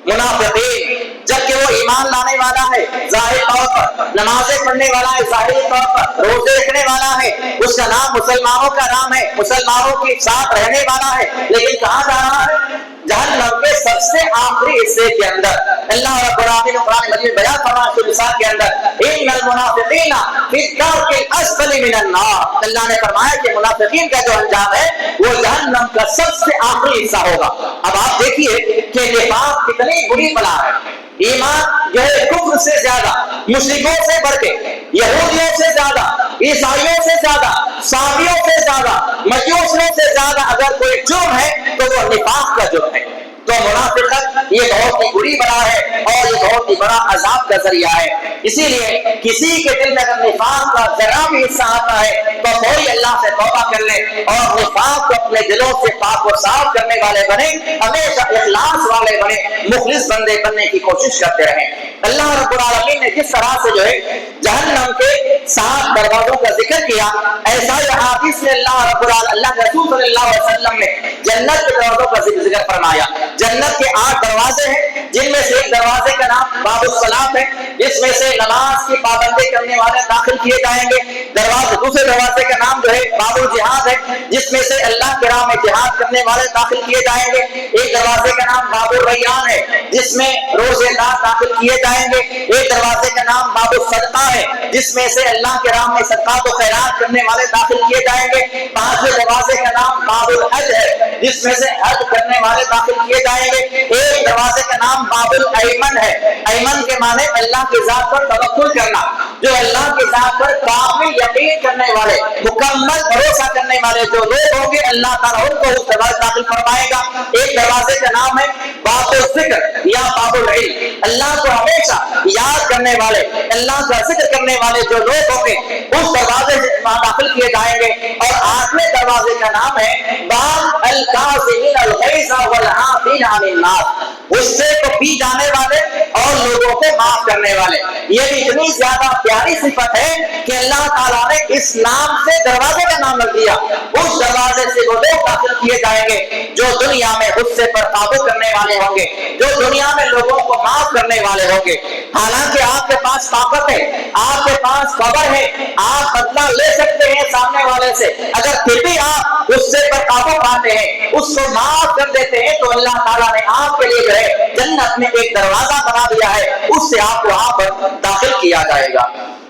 منافقین. جبکہ وہ ایمان لانے والا ہے ظاہر طور پر, نمازیں پڑھنے والا ہے ظاہری طور پر, روزے رکھنے والا ہے, اس کا نام مسلمانوں کا نام ہے, مسلمانوں کے ساتھ رہنے والا ہے, لیکن کہاں جا رہا ہے؟ جہنم کے سب سے آخری حصے کے اندر. اللہ رب العالمین قرآن مجید بیان فرمایا ہے مثال کے اندر ان المنافقین فی الدرک الاسفل من النار, اللہ نے فرمایا کہ منافقین کا جو انجام ہے وہ جہنم کا سب سے آخری حصہ ہوگا. اب آپ دیکھیے کہ نفاق کتنی بری بلا ہے. ایمان جو ہے کفر سے زیادہ, مشرکوں سے بڑھ کے, یہودیوں سے زیادہ, عیسائیوں سے زیادہ, صابیوں سے زیادہ, مجوسیوں سے زیادہ اگر کوئی جرم ہے تو وہ نفاق کا جرم ہے. تو منافقت یہ بہت ہی بری بلا ہے اور یہ بہت ہی بڑا عذاب کا ذریعہ ہے. اسی لیے کسی کے دل میں اگر نفاق کا ذرا بھی حصہ آتا ہے تو فوری اللہ سے توبہ کر لے اور نفاق کو اپنے دلوں سے پاک و صاف کرنے والے بنے, ہمیشہ اخلاص والے بنے, مخلص بندے بننے کی کوشش کرتے رہیں. اللہ رب العالمین نے جس طرح سے جو ہے جہنم کے 7 دروازوں کا ذکر کیا, ایسا ہی حدیث میں اللہ کے رسول صلی اللہ علیہ وسلم نے جنت کے دروازوں کا ذکر فرمایا. جنت کے 8 دروازے ہیں جن میں سے ایک دروازے کا نام باب الصلاۃ ہے, جس میں سے نماز کی پابندی کرنے والے داخل کیے جائیں گے. دوسرے دروازے کا نام جو ہے باب الجہاد ہے, جس میں سے اللہ کی راہ میں جہاد کرنے والے داخل کیے جائیں گے. ایک دروازے کا نام باب الریان ہے جس میں روزے دار داخل کیے جائیں گے. ایک دروازے کا نام باب الصدقہ ہے جس میں سے اللہ کے راہ میں صدقات و خیرات کرنے والے داخل کیے جائیں گے. 5ویں دروازے کا نام باب الحج ہے جس میں سے حج کرنے والے داخل کیے جائیں گے. ایک دروازے کا نام باب الایمن ہے. ایمن کے معنی اللہ کی ذات پر توکل کرنا, جو اللہ کی ذات پر کامل یقین کرنے والے, مکمل بھروسہ کرنے والے جو لوگ ہوں گے اللہ تعالیٰ ان کو اس دروازے داخل فرمائے گا. ایک دروازے کا نام ہے باب الذکر یا باب العلم, اللہ کو ہمیشہ یاد کرنے والے, اللہ کا ذکر کرنے والے جو لوگ ہوں گے اس دروازے سے داخل کیے جائیں گے. اور 8ویں دروازے کا نام ہے باب الکاظمین الغیظ والعافین عن الناس, غصے کو پی جانے والے اور لوگوں کو معاف کرنے والے. یہ بھی اتنی زیادہ پیاری صفت ہے کہ اللہ تعالیٰ نے اس نام سے دروازے کا نام رکھ دیا. اس دروازے سے وہ لوگ داخل کیے جائیں گے جو دنیا میں غصے پر قابو کرنے والے ہوں گے, جو دنیا میں لوگوں کو معاف کرنے والے ہوں گے. حالانکہ آپ کے پاس طاقت ہے, آپ کے پاس خبر ہے, آپ بدلہ لے سکتے ہیں سامنے والے سے, اگر پھر بھی آپ غصے پر قابو پاتے ہیں, اس کو معاف کر دیتے ہیں, تو اللہ تعالیٰ نے آپ کے لیے جو ہے جنت میں ایک دروازہ بنا دیا ہے, اس سے آپ کو وہاں پر داخل کیا جائے گا.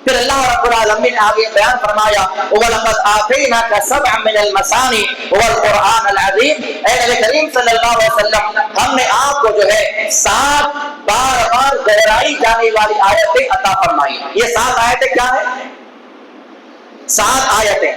پھر اللہ رب العالمین نے آگے بیان فرمایا وَلَقَدْ آتَيْنَاكَ سَبْعًا مِنَ الْمَثَانِي وَالْقُرْآنَ الْعَظِيمِ, اے نبی کریم صلی اللہ علیہ وسلم ہم نے آپ کو جو ہے 7 بار بار دہرائی جانے والی آیتیں عطا فرمائی. یہ 7 آیتیں کیا ہیں؟ 7 آیتیں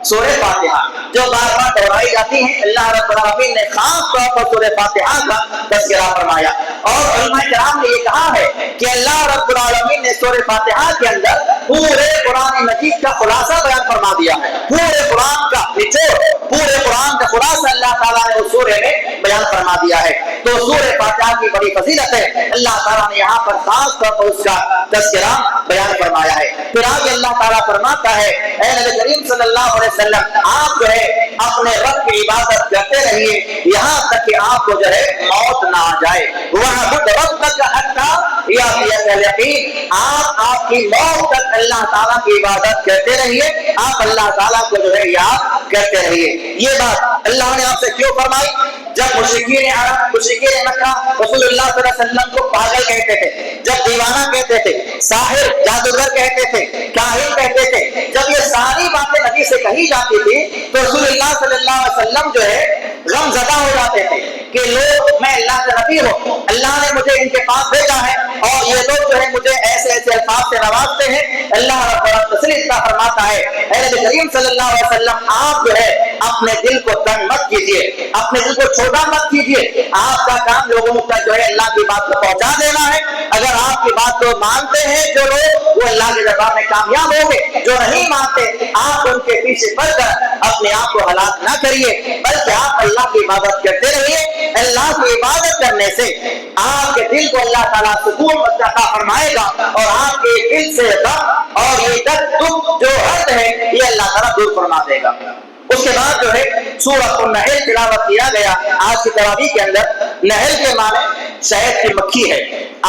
سورہ فاتحہ جو بار بار دہرائی جاتی ہے، اللہ رب العالمین نے خاص طور پر سورہ فاتحہ کا تذکرہ فرمایا، اور علماء کرام نے یہ کہا ہے کہ اللہ رب العالمین نے سورہ فاتحہ کے اندر پورے قرآن مجید کا خلاصہ بیان فرما دیا ہے، پورے قرآن کا نچوڑ، پورے قرآن کا خلاصہ اللہ تعالیٰ نے اس سورہ میں بیان فرما دیا ہے۔ تو سورہ فاتحہ کی بڑی فضیلت ہے، اللہ تعالیٰ نے یہاں پر خاص طور پر اس کا تذکرہ بیان فرمایا ہے۔ پھر آگے اللہ تعالیٰ فرماتا ہے، اے نبی کریم صلی اللہ علیہ وسلم، آپ جو ہے اپنے رب کی عبادت کرتے رہیے یہاں تک کہ آپ کو جو ہے موت نہ آ جائے۔ وَاعْبُدْ رَبَّكَ حَتَّىٰ يَأْتِيَكَ الْيَقِينُ، آپ کی موت تک اللہ تعالیٰ کی عبادت کرتے رہیے، آپ اللہ تعالیٰ کو جو ہے یاد کرتے رہیے۔ یہ بات اللہ نے آپ سے کیوں فرمائی؟ جب مشرکین عرب، مشرکین مکہ رسول اللہ صلی اللہ علیہ وسلم کو پاگل کہتے تھے، جب دیوانہ کہتے تھے، ساحر جادوگر کہتے تھے، کاہن کہتے تھے، جب یہ ساری باتیں نبی سے کہی جاتی تھی تو رسول اللہ صلی اللہ علیہ وسلم جو ہے غم زدہ ہو جاتے تھے کہ لوگ، میں اللہ کا نبی ہوں، اللہ نے مجھے ان کے پاس بھیجا ہے اور یہ لوگ جو ہے مجھے ایسے ایسے الفاظ سے نوازتے ہیں۔ اللہ رب العالمین تسلی عطا فرماتا ہے، اے نبی کریم صلی اللہ علیہ وسلم، آپ جو ہے اپنے دل کو تنگ مت کیجیے، اپنے دل کو چھوٹا مت کیجیے، آپ کا کام لوگوں تک جو ہے اللہ کی بات کو پہنچا دینا ہے۔ اگر آپ کی بات کو مانتے ہیں جو لوگ، وہ اللہ کے دربار میں کامیاب ہوں گے، جو نہیں مانتے آپ ان کے پیچھے پڑ کر اپنے آپ کو ہلاک نہ کریے، بلکہ آپ اللہ کی عبادت کرتے رہیے۔ اللہ کی عبادت کرنے سے آپ کے دل کو اللہ تعالیٰ سکون عطا فرمائے گا، اور آپ کے دل سے غم اور یہ درد جو حد ہے یہ اللہ تعالیٰ دور فرما دے گا۔ اس کے بعد جو ہے سورۃ النحل تلاوت کیا گیا۔ آج کی تراویح کے اندر نحل کے معنی شہد کی مکھی ہے۔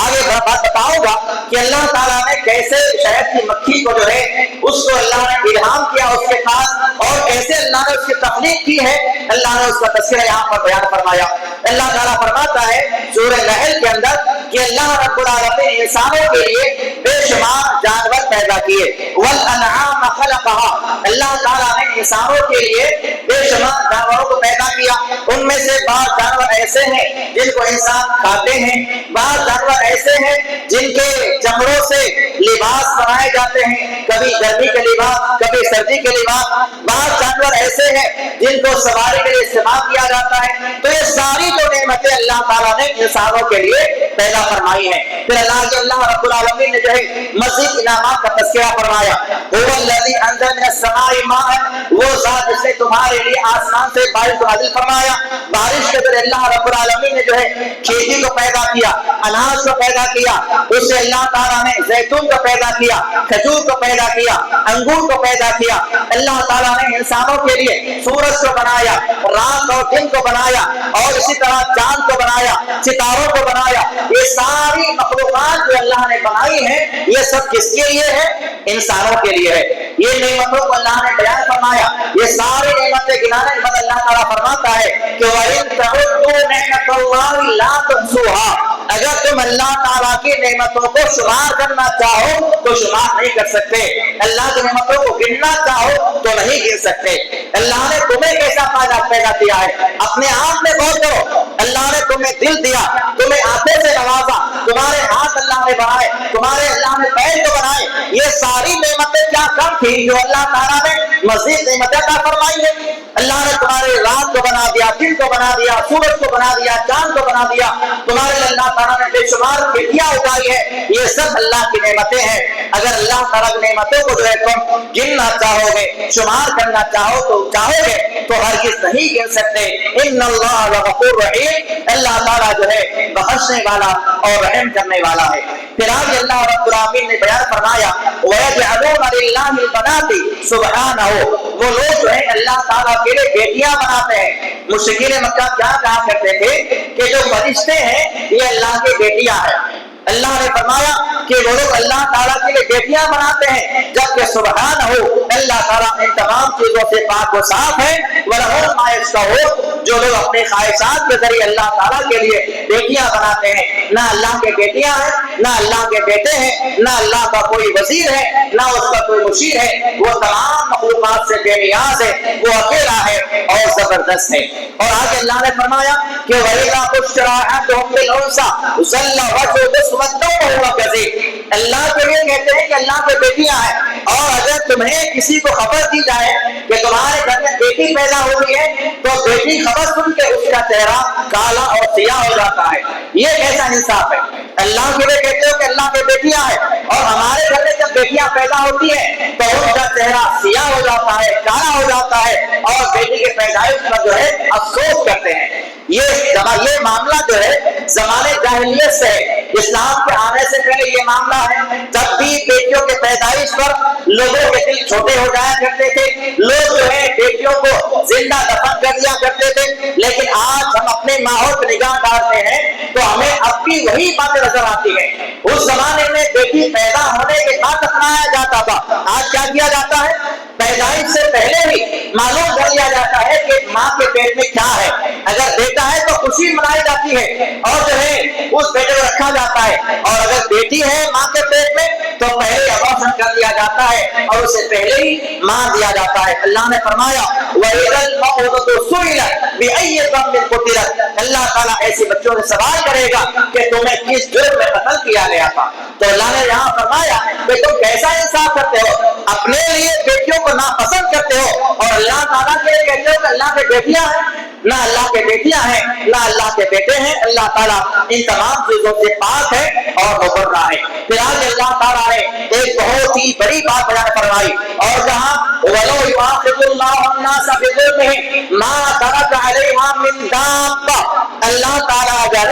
آگے بات بتاؤں گا کہ اللہ تعالیٰ نے کیسے شہد کی مکھی کو جو ہے اس کو اللہ نے الہام کیا اس کے پاس، اور کیسے اللہ نے اس کی تخلیق کی ہے، اللہ نے اس کا تذکرہ یہاں پر بیان فرمایا۔ اللہ تعالیٰ فرماتا ہے سورہ نحل کے اندر کہ اللہ رب العالمین انسانوں کے لیے بے شمار جانور پیدا کیے، والانعام خلقها، اللہ تعالیٰ نے انسانوں کے لیے بے شمار جانوروں کو پیدا کیا۔ ان میں سے بعض جانور ایسے ہیں جن کو انسان کھاتے ہیں، بعض جانور ایسے ہیں جن کے چمڑوں سے لباس بنائے جاتے ہیں، کبھی گرمی کے لباس، کبھی سردی کے لباس، بعض جانور ایسے ہیں جن کو سواری کے لیے استعمال کیا جاتا ہے۔ تو یہ ساری جو نعمتیں اللہ تعالیٰ نے انسانوں کے لیے پیدا فرمائی ہیں۔ پھر اللہ رب العالمین نے جو ہے مزید انعامات کا تذکرہ فرمایا، هو الذی انزل من السماء ماء، وہ ذات جس نے تمہارے لیے آسمان سے بارش کو نازل فرمایا۔ بارش کے ذریعے اللہ رب العالمین نے جو ہے کھیتی کو پیدا کیا، اناج کو پیدا کیا، اس سے اللہ تعالیٰ نے زیتون کو پیدا کیا، کھجور کو پیدا کیا، انگور کو پیدا کیا۔ اللہ تعالیٰ نے انسانوں کے لیے سورج کو بنایا، رات اور دن کو بنایا، اور اسی طرح چاند کو بنایا، ستاروں کو بنایا۔ یہ ساری مخلوقات جو اللہ نے بنائی ہیں یہ سب کس کے لیے ہے؟ انسانوں کے لیے ہے۔ یہ نعمتوں کو اللہ نے بیان فرمایا، یہ ساری نعمتیں گنانے کے بعد اللہ تعالیٰ فرماتا ہے کہ وَإِن تَعُدُّوا نِعْمَتَ اللَّهِ لَا تُحْصُوهَا، اگر تم اللہ تعالیٰ کی نعمتوں کو شمار کرنا چاہو تو شمار نہیں کر سکتے، اللہ کی نعمتوں کو گننا چاہو تو نہیں گن سکتے۔ اللہ نے تمہیں کیسا پیدا کیا ہے، اپنے آپ میں غور کرو۔ اللہ نے تمہیں دل دیا، تمہیں آنکھوں سے نوازا، تمہارے ہاتھ اللہ نے بنائے، تمہارے اللہ نے پیر کو بنائے۔ یہ ساری نعمتیں کیا کم تھی جو اللہ تعالیٰ نے مزید نعمتیں عطا فرمائی ہے؟ اللہ نے تمہارے رات کو بنا دیا، دن کو بنا دیا، سورج کو بنا دیا، چاند کو بنا دیا، تمہارے لیے اللہ تعالیٰ نے بے شمار کھیتیاں اگائی ہے۔ یہ سب اللہ کی نعمتیں ہیں۔ اگر اللہ تعالیٰ کی نعمتوں کو جو ہے تم گننا چاہو گے، شمار کرنا چاہو گے تو ہرگز نہیں گن سکتے۔ ان اللہ غفور رحیم، اللہ تعالیٰ جو ہے بخشنے والا اور رحم کرنے والا ہے۔ پھر آگے اللہ رب العالمین نے بیان فرمایا وَيَجْعَلُونَ لِلَّهِ الْبَنَاتِ سُبْحَانَهُ، وہ لوگ جو ہے اللہ تعالیٰ کے لیے بیٹیاں بناتے ہیں۔ مشرکین مکہ کیا کہا کرتے تھے کہ جو فرشتے ہیں یہ اللہ کی بیٹیاں ہیں۔ اللہ نے فرمایا کہ وہ لوگ اللہ تعالیٰ کے لیے بیٹیاں بناتے ہیں، جبکہ سبحان ہو اللہ تعالیٰ ان تمام چیزوں سے پاک و صاف ہے۔ وَلَهُ مَا يَشْتَهُونَ، جو لوگ اپنے خواہشات کے ذریعے اللہ تعالیٰ کے لیے بیٹیاں بناتے ہیں، نہ اللہ کے بیٹیاں ہیں، نہ اللہ کے بیٹے ہیں، نہ اللہ کا کوئی وزیر ہے، نہ اس کا کوئی مشیر ہے۔ وہ تمام مخلوقات سے بے نیاز ہے، وہ اکیلا ہے اور زبردست ہے۔ اور آگے اللہ نے فرمایا کہ وَإِذَا بُشِّرَ أَحَدُهُم بِالْأُنثَىٰ ظَلَّ وَجْهُهُ مُسْوَدًّا وَهُوَ كَظِيمٌ، اللہ کے لیے کہتے ہیں کہ اللہ کی بیٹیاں ہیں، اور اگر تمہیں کسی کو خبر دی جائے کہ تمہارے گھر میں بیٹی پیدا ہوئی ہے تو بیٹی خبر سن کے اس کا چہرہ کالا اور سیاہ ہو جاتا ہے، یہ کیسا انصاف ہے؟ اللہ کے لیے کہتے ہو کہ اللہ کی بیٹیاں ہیں، اور ہمارے گھر میں جب بیٹیاں پیدا ہوتی ہیں تو ان کا چہرہ سیاہ ہو جاتا ہے، کالا ہو جاتا ہے، اور بیٹی کے پیدائش پر جو ہے افسوس کرتے ہیں۔ یہ معاملہ جو ہے زمانے جاہلیت سے ہے، اسلام کے آنے سے پہلے یہ معاملہ ہے۔ جب بھی بیٹیوں کے پیدائش پر لوگوں کے دل چھوٹے ہو جایا کرتے تھے، لوگ جو ہے بیٹیوں کو زندہ دفن کر دیا کرتے تھے، لیکن آج ہم اپنے ماحول پر نگاہ ڈالتے ہیں تو ہمیں اب بھی وہی باتیں نظر آتی ہیں۔ اس زمانے میں بیٹی پیدا ہونے کے بعد دفنایا جاتا تھا، آج کیا کیا جاتا ہے؟ پیدائش سے پہلے ہی معلوم کر لیا جاتا ہے کہ ماں کے پیٹ میں کیا ہے۔ اگر بیٹا ہے تو خوشی منائی جاتی ہے اور جو ہے اس بیٹے کو رکھا جاتا ہے، اور اگر بیٹی ہے ماں کے پیٹ میں تو پہلے ابارشن کر دیا جاتا ہے اور اسے پہلے ہی مار دیا جاتا ہے۔ اللہ نے فرمایا وَإِذَا الْمَوْءُودَةُ سُئِلَتْ بِأَيِّ ذَنبٍ قُتِلَتْ، اللہ تعالیٰ ایسے بچوں سے سوال کرے گا کہ تمہیں کس جرم میں قتل کیا گیا تھا۔ تو اللہ نے یہاں فرمایا کہ تم کیسا انصاف کرتے ہو، اپنے لیے بیٹیوں کو ناپسند کرتے ہو اور اللہ تعالیٰ کے لیے کہتے ہو کہ اللہ کے بیٹیاں ہیں۔ نہ اللہ کے بیٹیاں ہیں نہ اللہ کے بیٹے ہیں، اللہ تعالیٰ ان تمام چیزوں سے پاک ہے اور مبرہ ہے۔ پھر آج اللہ تعالیٰ نے ایک بہت ہی بڑی بات بیان فرمائی، اور جہاں وَلَوْ يُؤَاخِذُ اللَّهُ النَّاسَ بِظُلْمِهِمْ مَا تَرَكَ عَلَيْهَا مِن دَابَّةٍ، اللہ تعالیٰ اگر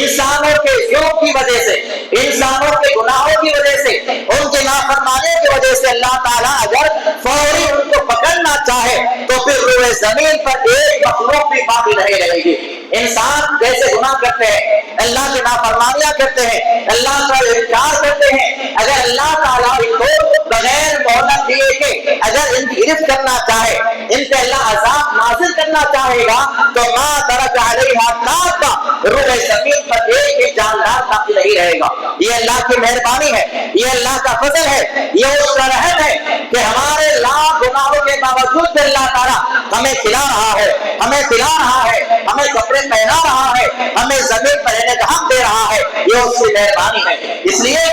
انسانوں کے ظلم کی وجہ سے، انسانوں کے گناہوں کی وجہ سے، ان کے نافرمانی کی وجہ سے اللہ تعالیٰ اگر فوری ان کو پکڑنا چاہے تو پھر روئے زمین پر ایک مخلوق بھی باقی نہیں رہے گی۔ انسان جیسے گناہ کرتے ہیں، اللہ کی نافرمانیاں کرتے ہیں، اللہ کا انکار کرتے ہیں، اگر اللہ تعالیٰ ان کو بغیر مہلت دیے کہ اگر ان کی گرفت کرنا چاہے، ان پہ اللہ عذاب نازل کرنا چاہے گا تو ما ترک علیہا دابہ، روئے زمین پر ایک بھی جاندار باقی نہیں رہے گا۔ یہ اللہ کی مہربانی ہے، یہ اللہ کا فضل ہے، یہ اس کا رحم ہے کہ ہمارے لاکھ گناہوں کے باوجود بھی اللہ تعالیٰ ہمیں کھلا رہا ہے، ہمیں پلا رہا ہے، ہمیں کپڑے پہنا رہا ہے، ہمیں زمین پر رہنے کا حق دے رہا ہے، یہ اس کی مہربانی ہے۔ اس لیے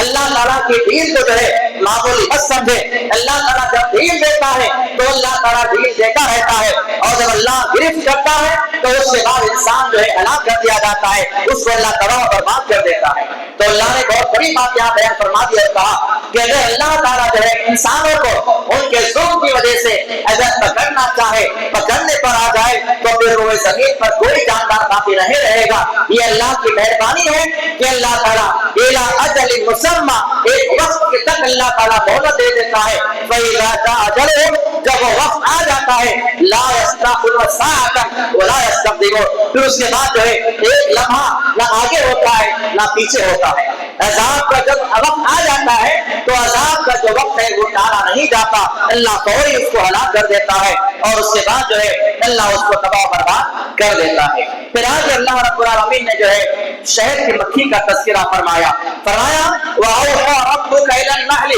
اللہ تعالیٰ کی ڈھیل کو جو ہے معمولی مت سمجھے، اللہ تعالیٰ جب ڈھیل دیتا ہے تو اللہ تعالیٰ ڈھیل دیتا رہتا ہے، اور جب اللہ گرفت کرتا ہے تو اس کے بعد انسان جو ہے ہلاک کر دیا جاتا ہے، اس کو اللہ تباہ و برباد کر دیتا ہے۔ تو اللہ نے بہت بڑی بات یہاں بیان فرما دی اور کہا کہ اگر اللہ تعالیٰ جو ہے انسانوں کو ان کے ظلم کی وجہ سے اگر پکڑنا چاہے، پکڑنے پر آ جائے تو پھر وہ زمین پر کوئی جاندار باقی نہیں رہے گا۔ یہ اللہ کی مہربانی ہے کہ اللہ تعالیٰ اِلیٰ اجل مسمى، ایک وقت تک اللہ تعالیٰ مہلت دے دیتا ہے، فَإِذَا جَاءَ أَجَلُهُمْ، جب وہ وقت آ جاتا ہے، لَا يَسْتَأْخِرُونَ سَاعَةً وَلَا يَسْتَقْدِمُونَ، پھر اس کے بعد جو ہے ایک لمحہ نہ آگے ہوتا ہے نہ پیچھے ہوتا ہے۔ عذاب کا جب وقت آ جاتا ہے تو عذاب کا جو وقت ہے وہ ٹالا نہیں جاتا، اللہ فوری اس کو ہلاک کر دیتا ہے، اور اس کے بعد جو ہے اللہ اس کو تباہ برباد کر دیتا ہے۔ پھر آج اللہ رب العالمین نے جو ہے شہد کی مکھی کا تذکرہ فرمایا وَأَوْحَىٰ رَبُّكَ إِلَى النَّحْلِ،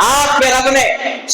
آپ کے رب نے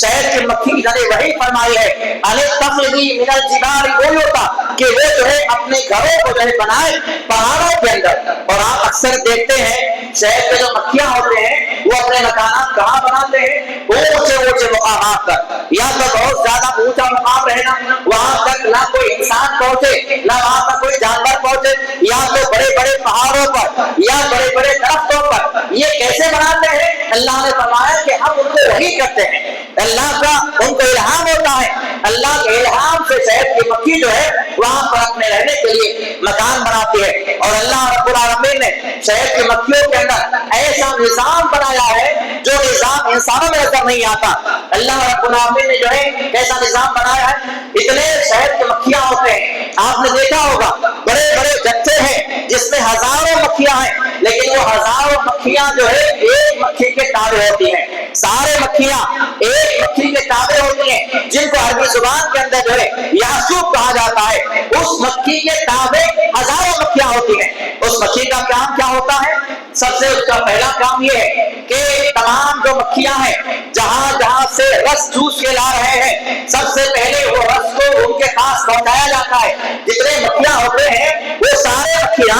شہد کی مکھی کی ذریعے وحی فرمائی ہے أَنِ اتَّخِذِي مِنَ الْجِبَالِ بُيُوتًا، کہ وہ جو ہے اپنے گھروں کو جو ہے بنائے پہاڑوں کے اندر۔ اور آپ اکثر دیکھتے ہیں شہد کے جو مکھیاں ہوتے ہیں وہ اپنے مکانات کہاں بناتے ہیں؟ اونچے اونچے مقامات پر، یا تو بہت زیادہ اونچا مقام رہنا، وہاں تک نہ کوئی انسان پہنچے نہ وہاں تک کوئی جانور پہنچے، یا تو بڑے بڑے پہاڑوں پر یا بڑے بڑے درختوں پر۔ یہ کیسے بناتے ہیں؟ اللہ نے فرمایا کہ ہم ان کو وحی کرتے ہیں، اللہ کا ان کو الہام ہوتا ہے، اللہ کے الہام سے شہد کی مکھی جو ہے وہاں پر اپنے رہنے کے لیے مکان بناتی ہے۔ اور اللہ رب العالمین نے شہد کی مکھیوں کے اندر ایسا نظام بنایا ہے جو نظام انسانوں میں نظر نہیں آتا۔ اللہ رب العالمین نے جو ہے ایسا نظام بنایا ہے، اتنے شہد کی مکھیاں ہوتے ہیں، آپ نے دیکھا ہوگا بڑے بڑے جتھے ہیں جس میں ہزاروں مکھیاں ہیں، لیکن وہ ہزاروں مکھیاں جو ہے ایک مکھی کے تابع ہوتی ہیں، سارے مکھیاں ایک مکھی کے تابع ہوتی ہیں، جن کو عربی زبان کے اندر جو ہے یاسوب کہا جاتا ہے۔ اس مکھی کے تابع ہزاروں مکھیاں ہوتی ہیں۔ اس مکھی کا کام کیا ہوتا ہے؟ سب سے اس کا پہلا کام یہ ہے کہ تمام جو مکھیاں ہیں جہاں جہاں سے رس چوس کے لا رہے ہیں، سب سے پہلے وہ رس کو ان کے پاس پہنچایا جاتا ہے۔ جتنے مکھیاں ہوتے ہیں وہ سارے مکھیاں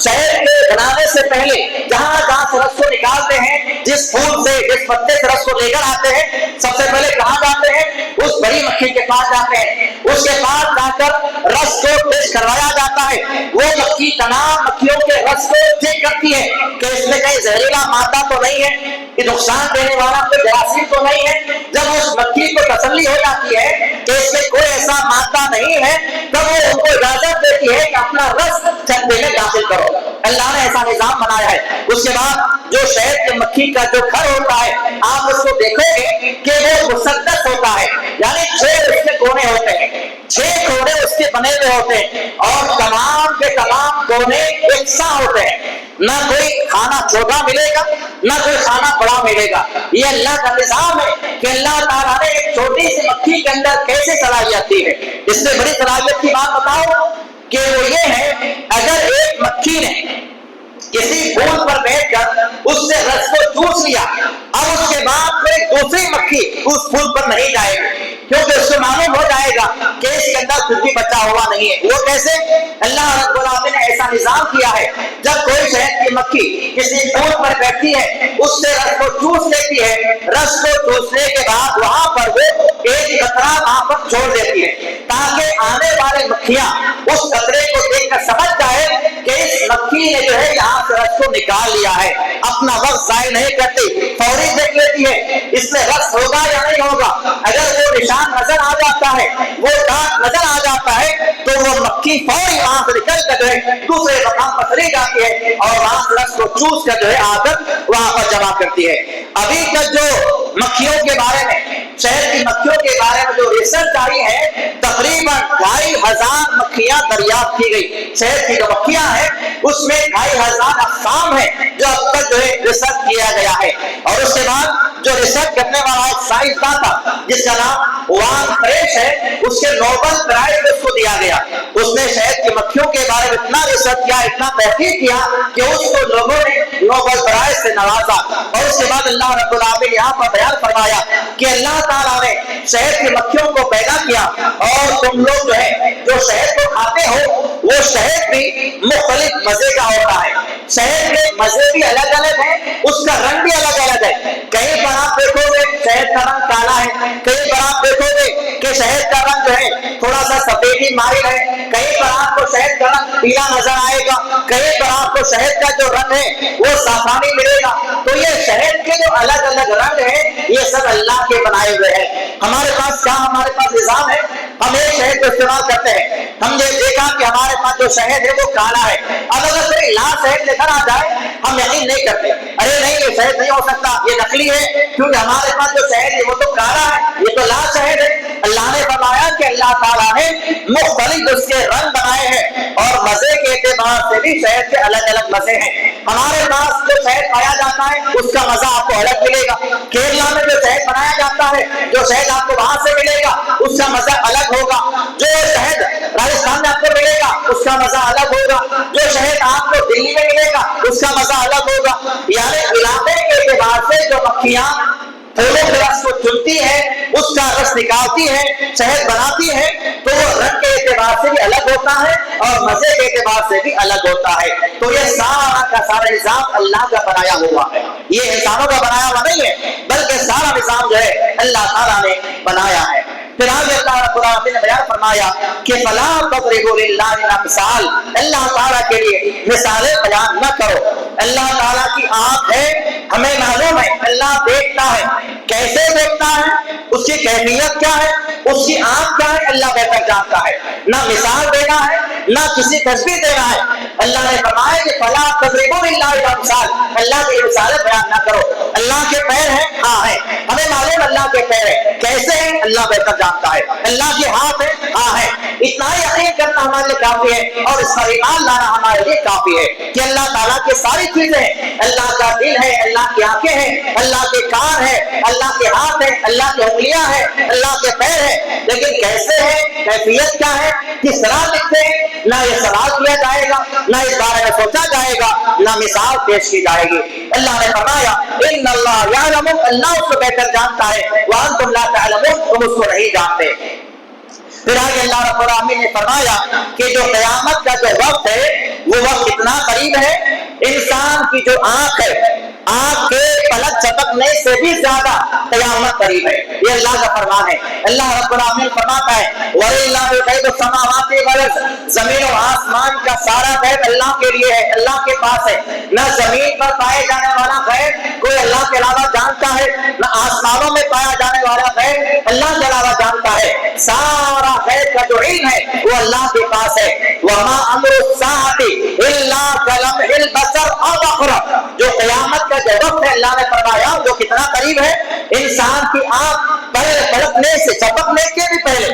شہد کے بنانے سے پہلے جہاں جہاں سے رس کو نکالتے ہیں، جس پھول سے جس پتے سے رس کو لے کر آتے ہیں، سب سے پہلے کہاں جاتے پاس جاتے ہیں، اس کے پاس جا کر رس کو ٹیسٹ کروایا جاتا ہے۔ وہ مکھی تمام مکھیوں کے رس کو چیک کرتی ہے کہ اس میں کہیں زہریلا مادہ تو نہیں ہے، کہ نقصان دینے والا کوئی جراثیم تو نہیں ہے۔ جب اس مکھی کو تسلی ہو جاتی ہے کہ اس میں کوئی ایسا مادہ نہیں ہے، تب وہ ان کو اجازت دیتی ہے کہ اپنا رس چندے میں داخل کرو۔ اللہ نے ایسا نظام بنایا ہے۔ اس کے بعد جو شہد کے مکھی کا جو گھر ہوتا ہے، آپ اس کو دیکھو گے کہ وہ مسدس ہوتا ہے، یعنی 6 اس کے کونے ہوتے ہیں، 6 کونے اس کے بنے ہوئے ہوتے ہیں، اور تمام کے تمام کونے یکساں ہوتے ہیں۔ نہ کوئی کھانا چھوٹا ملے گا، نہ کوئی کھانا بڑا ملے گا۔ یہ اللہ کا نظام ہے کہ اللہ تعالیٰ نے ایک چھوٹی سی مکھی کے اندر کیسے صلاحیت دی ہے۔ اس سے بڑی صلاحیت کی بات بتاؤ کہ وہ یہ ہے، اگر ایک مکھی نے کسی پھول پر بیٹھ کر اس سے رس کو چوس لیا، اب اس کے بعد کوئی دوسری مکھی اس پھول پر نہیں جائے گی، کیونکہ اس کو معلوم ہو جائے گا کہ اس کے اندر کچھ بھی بچا ہوا نہیں ہے۔ وہ کیسے؟ اللہ رب العالمین نے ایسا نظام کیا ہے، جب کوئی شہد کی مکھی کسی پھول پر بیٹھتی ہے، اس سے رس کو چوس لیتی ہے، رس کو چوسنے کے بعد وہاں پر وہ ایک قطرہ وہاں پر چھوڑ دیتی ہے، تاکہ آنے والے مکھیاں اس قطرے کو دیکھ کر سمجھ جائے کہ اس مکھی نے جو ہے یہاں سے رس کو نکال لیا ہے۔ اپنا وقت ضائع نہیں کرتی، فوری دیکھ لیتی ہے اس میں رس ہوگا یا نہیں ہوگا۔ اگر وہ نشان نظر آ جاتا ہے، وہ داغ نظر آ جاتا ہے، تو وہ مکھی فوری وہاں سے نکل کر جو ہے دوسرے مقام پر چلی جاتی ہے اور وہاں سے رس کو چوس کر جو ہے آ کر وہاں پر جمع کرتی ہے۔ ابھی تک جو مکھیوں کے بارے میں، شہد کی مکھیوں کے بارے میں جو ریسرچ جاری ہے، تقریباً 2500 مکھیاں دریافت کی گئی۔ شہد کی جو مکھیاں ہیں اس میں 2500 اقسام ہیں جو اب تک جو ہے ریسرچ کیا گیا ہے۔ اور اس کے بعد جو ریسرچ کرنے والا ایک سائنسداں تھا جس کا نام وان فریش ہے، اس کے نوبل پرائز اس کو دیا گیا۔ اس نے شہد کی مکھیوں کے بارے میں اتنا ریسرچ کیا، اتنا تحقیق کیا کہ اس کو لوگوں نے نوبل پرائز سے نوازا۔ اور اس کے بعد اللہ رب العالمین یہاں پر بیان فرمایا کہ اللہ تعالیٰ نے شہد کی مکھیوں کو پیدا کیا، اور تم لوگ جو ہے جو شہد کو کھاتے ہو، وہ شہد بھی مختلف مزے کا ہوتا ہے۔ شہد کے مزے بھی الگ الگ ہیں، اس کا رنگ بھی الگ الگ ہے۔ کہیں پر آپ دیکھو گے شہد کا رنگ کالا ہے، کہیں پر آپ دیکھو گے کہ شہد کا رنگ جو ہے تھوڑا سا سفیدی مائل ہے، کہیں پر آپ کو شہد کا رنگ پیلا نظر آئے گا، کہیں پر آپ کو شہد کا جو رنگ ہے وہ صافرانی ملے گا۔ تو یہ شہد کے جو الگ الگ رنگ ہیں، یہ سب اللہ کے بنائے ہوئے ہیں۔ ہمارے پاس کیا ہمارے پاس نظام ہے، ہم ایک شہد کو استعمال کرتے ہیں، ہم نے دیکھا کہ ہمارے پاس جو شہد ہے وہ کالا ہے، اب اگر کوئی لال شہد لے کر آ جائے ہم یقین نہیں کرتے، ارے نہیں یہ شہد نہیں ہو سکتا، یہ نقلی ہے، کیونکہ ہمارے پاس جو شہد ہے وہ تو کالا ہے، یہ تو لال شہد ہے۔ اللہ نے فرمایا کہ اللہ تعالیٰ نے مختلف اس کے رنگ بنائے ہیں، اور مزے کے اعتبار سے بھی شہد کے الگ الگ مزے ہیں۔ ہمارے پاس جو شہد پایا جاتا ہے اس کا مزہ آپ کو الگ ملے گا، کیرلا میں جو شہد بنایا جاتا ہے، جو شہد آپ کو وہاں سے ملے گا اس کا مزہ الگ ہوگا، جو شہد راجستھان میں آپ کو ملے گا اس کا مزہ الگ ہوگا، جو شہد آپ کو دلی میں ملے گا اس کا مزہ الگ ہوگا۔ یعنی علاقے کے اعتبار سے جو مکھیاں پھولوں کے رس کو چنتی ہے، اس کا رس نکالتی ہے، شہد بناتی ہے، تو وہ رنگ کے اعتبار سے بھی الگ ہوتا ہے اور مزے کے اعتبار سے بھی الگ ہوتا ہے۔ تو یہ سارا کا سارا نظام اللہ کا بنایا ہوا ہے، یہ انسانوں کا بنایا ہوا نہیں ہے، بلکہ سارا نظام جو ہے اللہ تعالیٰ نے بنایا ہے۔ پھر آگے اللہ رب العالمین نے بیان فرمایا کہ فلا تضربوا للہ الامثال، اللہ تعالیٰ کے لیے مثالیں بیان نہ کرو۔ اللہ تعالیٰ کی آنکھ ہے، ہمیں معلوم ہے اللہ دیکھتا ہے، کیسے دیکھتا ہے، اس کی کیفیت کیا ہے، اس کی آنکھ کیا ہے، اللہ بہتر جانتا ہے۔ نہ مثال دینا ہے، نہ کسی تشبیہ دینا ہے۔ اللہ نے فرمایا کہ فلا تضربوا للہ الامثال، اللہ کی مثالیں بیان نہ کرو۔ اللہ کے پیر ہیں، ہاں ہے، ہمیں معلوم اللہ کے پیر ہیں، کیسے ہیں اللہ بہتر جانتا ہے۔ اللہ کے ہاتھ ہے، ہاں ہے، اتنا یقین کرنا ہمارے لیے کافی ہے، اور اس پر ایمان لانا ہمارے لیے کافی ہے کہ اللہ تعالیٰ کی ساری چیزیں ہیں، اللہ کا دل ہے، اللہ کی آنکھیں ہیں، اللہ کے کان ہے، اللہ کے ہاتھ ہے، اللہ کی انگلیاں ہیں، اللہ کے پیر ہیں، لیکن کیسے ہیں، کیفیت کیا ہے، کس طرح دکھتے ہیں، نہ یہ سوال کیا جائے گا، نہ اس بارے میں سوچا جائے گا، نہ مثال پیش کی جائے گی۔ اللہ نے فرمایا ان اللہ یعلم، اللہ اس کو بہتر جانتا ہے، وانتم لا تعلمون، تم اس کو نہیں جانتے۔ پھر آگے اللہ رب العالمین نے فرمایا کہ جو قیامت کا جو وقت ہے وہ وقت کتنا قریب ہے۔ انسان کی جو آنکھ ہے، آنکھ کے پلک جھپکنے سے بھی زیادہ قیامت قریب ہے. یہ اللہ کا فرمان ہے. اللہ رب العالمین فرماتا ہے وَلِلَّهِ غَيْبُ السَّمَاوَاتِ وَالْأَرْضِ, زمین و آسمان کا سارا غیب اللہ کے لیے ہے, اللہ کے پاس ہے. نہ زمین پر پائے جانے والا غیب کوئی اللہ کے علاوہ جانتا ہے, نہ آسمانوں میں پایا جانے والا غیب اللہ کے علاوہ جانتا ہے. سارا غیب کا جو علم ہے وہ اللہ کے پاس ہے. وَمَا أَمْرُ السَّاعَةِ إِلَّا كَلَمْحِ الْبَصَرِ أَوْ أَقْرَبَ, جو قیامت کا جو وقت ہے اللہ نے فرمایا جو کتنا قریب ہے, انسان کی آنکھ پلکنے سے جھپکنے کے بھی پہلے,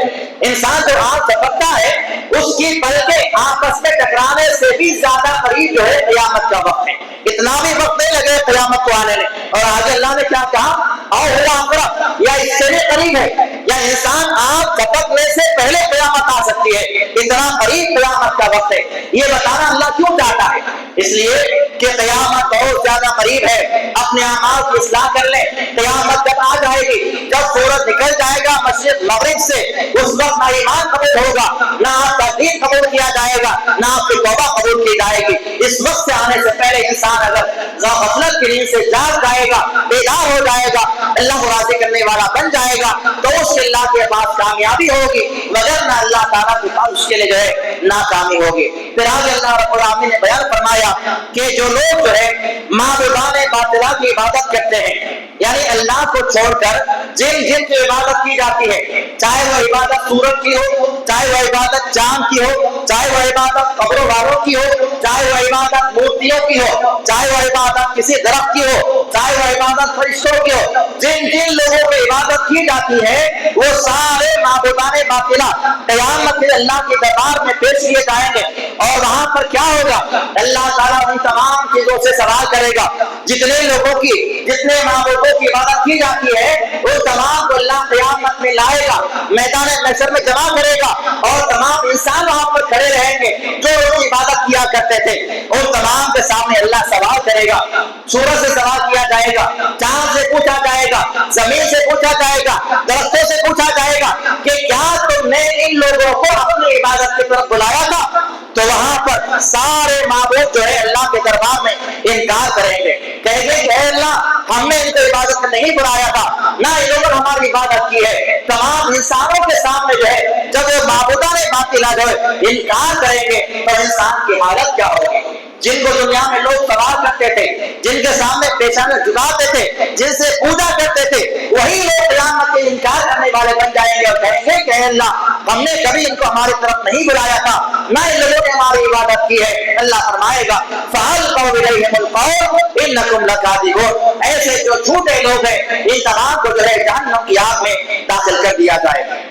انسان جو آنکھ جھپکتا ہے اس کی پلکیں آپس میں ٹکرانے سے بھی زیادہ قریب جو ہے قیامت کا وقت ہے. اتنا بھی وقت نہیں لگے قیامت کو آنے میں. اور آگے اللہ نے کیا کہا, اور ہوا اقرب, یا اس سے بھی قریب ہے, یا انسان آنکھ جھپکنے سے پہلے قیامت آ سکتی ہے, اتنا قریب قیامت کا وقت ہے. یہ بتانا اللہ کیوں چاہتا ہے, اس لیے کہ قیامت بہت زیادہ قریب ہے. اپنے اعمال کی اصلاح کر لیں. قیامت جب آ جائے گی, جب سورج نکل جائے گا مشرق مغرب سے, اس وقت نہ ایمان قبول ہوگا, نہ آپ کا دین قبول کیا جائے گا, نہ آپ کی توبہ قبول کی جائے گی. اس وقت سے آنے سے پہلے انسان اگر غفلت کی نیند سے جاگ جائے گا, بیدار ہو جائے گا, اللہ کو راضی کرنے والا بن جائے گا, تو اس کے اللہ کے پاس کامیابی ہوگی, مگر نہ اللہ تعالیٰ کے پاس اس کے لیے جو ہے ناکامی ہوگی. پھر آگے اللہ رب العالمین نے بیان فرمایا کہ جو لوگ جو ہے معبودان باطلہ کی عبادت کرتے ہیں, یعنی اللہ کو چھوڑ کر جن جن کی عبادت کی جاتی ہے, چاہے وہ عبادت سورج کی ہو, چاہے وہ عبادت چاند کی ہو, چاہے وہ عبادت قبروں والوں کی ہو, چاہے وہ عبادت مورتیوں کی ہو, چاہے وہ عبادت کسی درخت کی ہو, چاہے وہ عبادت فرشتوں کی ہو, جن جن لوگوں کی عبادت کی جاتی ہے وہ سارے معبودان باطلہ قیامت میں اللہ کے دربار میں پیش کیے جائیں گے. اور وہاں پر کیا ہوگا, اللہ تعالیٰ ان تمام چیزوں سے سوال کرے گا. جتنے لوگوں کی, جتنے معبودوں کی عبادت کی جاتی ہے وہ تمام کو اللہ قیامت میں لائے گا, میدان محشر میں جمع کرے گا, اور تمام انسان وہاں پر کھڑے رہیں گے جو ان کی عبادت کیا کرتے تھے. ان تمام کے سامنے اللہ سوال کرے گا. سورج سے سوال کیا جائے گا, چاند سے پوچھا جائے گا, زمین سے پوچھا جائے گا, درختوں سے پوچھا جائے گا کہ کیا تم نے ان لوگوں کو اپنی عبادت کی طرف بلایا تھا. تو وہاں پر سارے معبود جو ہے اللہ کے دربار میں انکار کریں گے, کہیں گے کہ اے اللہ ہم نے ان کو عبادت میں نہیں بلایا تھا, نہ ان لوگوں نے ہماری عبادت کی ہے. تمام انسانوں کے سامنے جو ہے جب وہ معبودان باطلہ جو ہے انکار کریں گے تو انسان کی حالت کیا ہوگی. جن کو دنیا میں لوگ سوال کرتے تھے, جن کے سامنے پیشانے جھکاتے تھے, جن سے پوجا کرتے تھے, وہی لوگ قیامت کے انکار کرنے والے بن جائیں گے اور کہیں گے کہ اے اللہ ہم نے کبھی ان کو ہماری طرف نہیں بلایا تھا, نہ ان لوگوں نے ہماری عبادت کی ہے. اللہ فرمائے گا فَأَلْقَوْا إِلَيْهِمُ الْقَوْلَ إِنَّكُمْ لَكَاذِبُونَ, ایسے جو جھوٹے لوگ ہیں ان تمام کو جو ہے جہنم کی آگ میں داخل کر دیا جائے گا.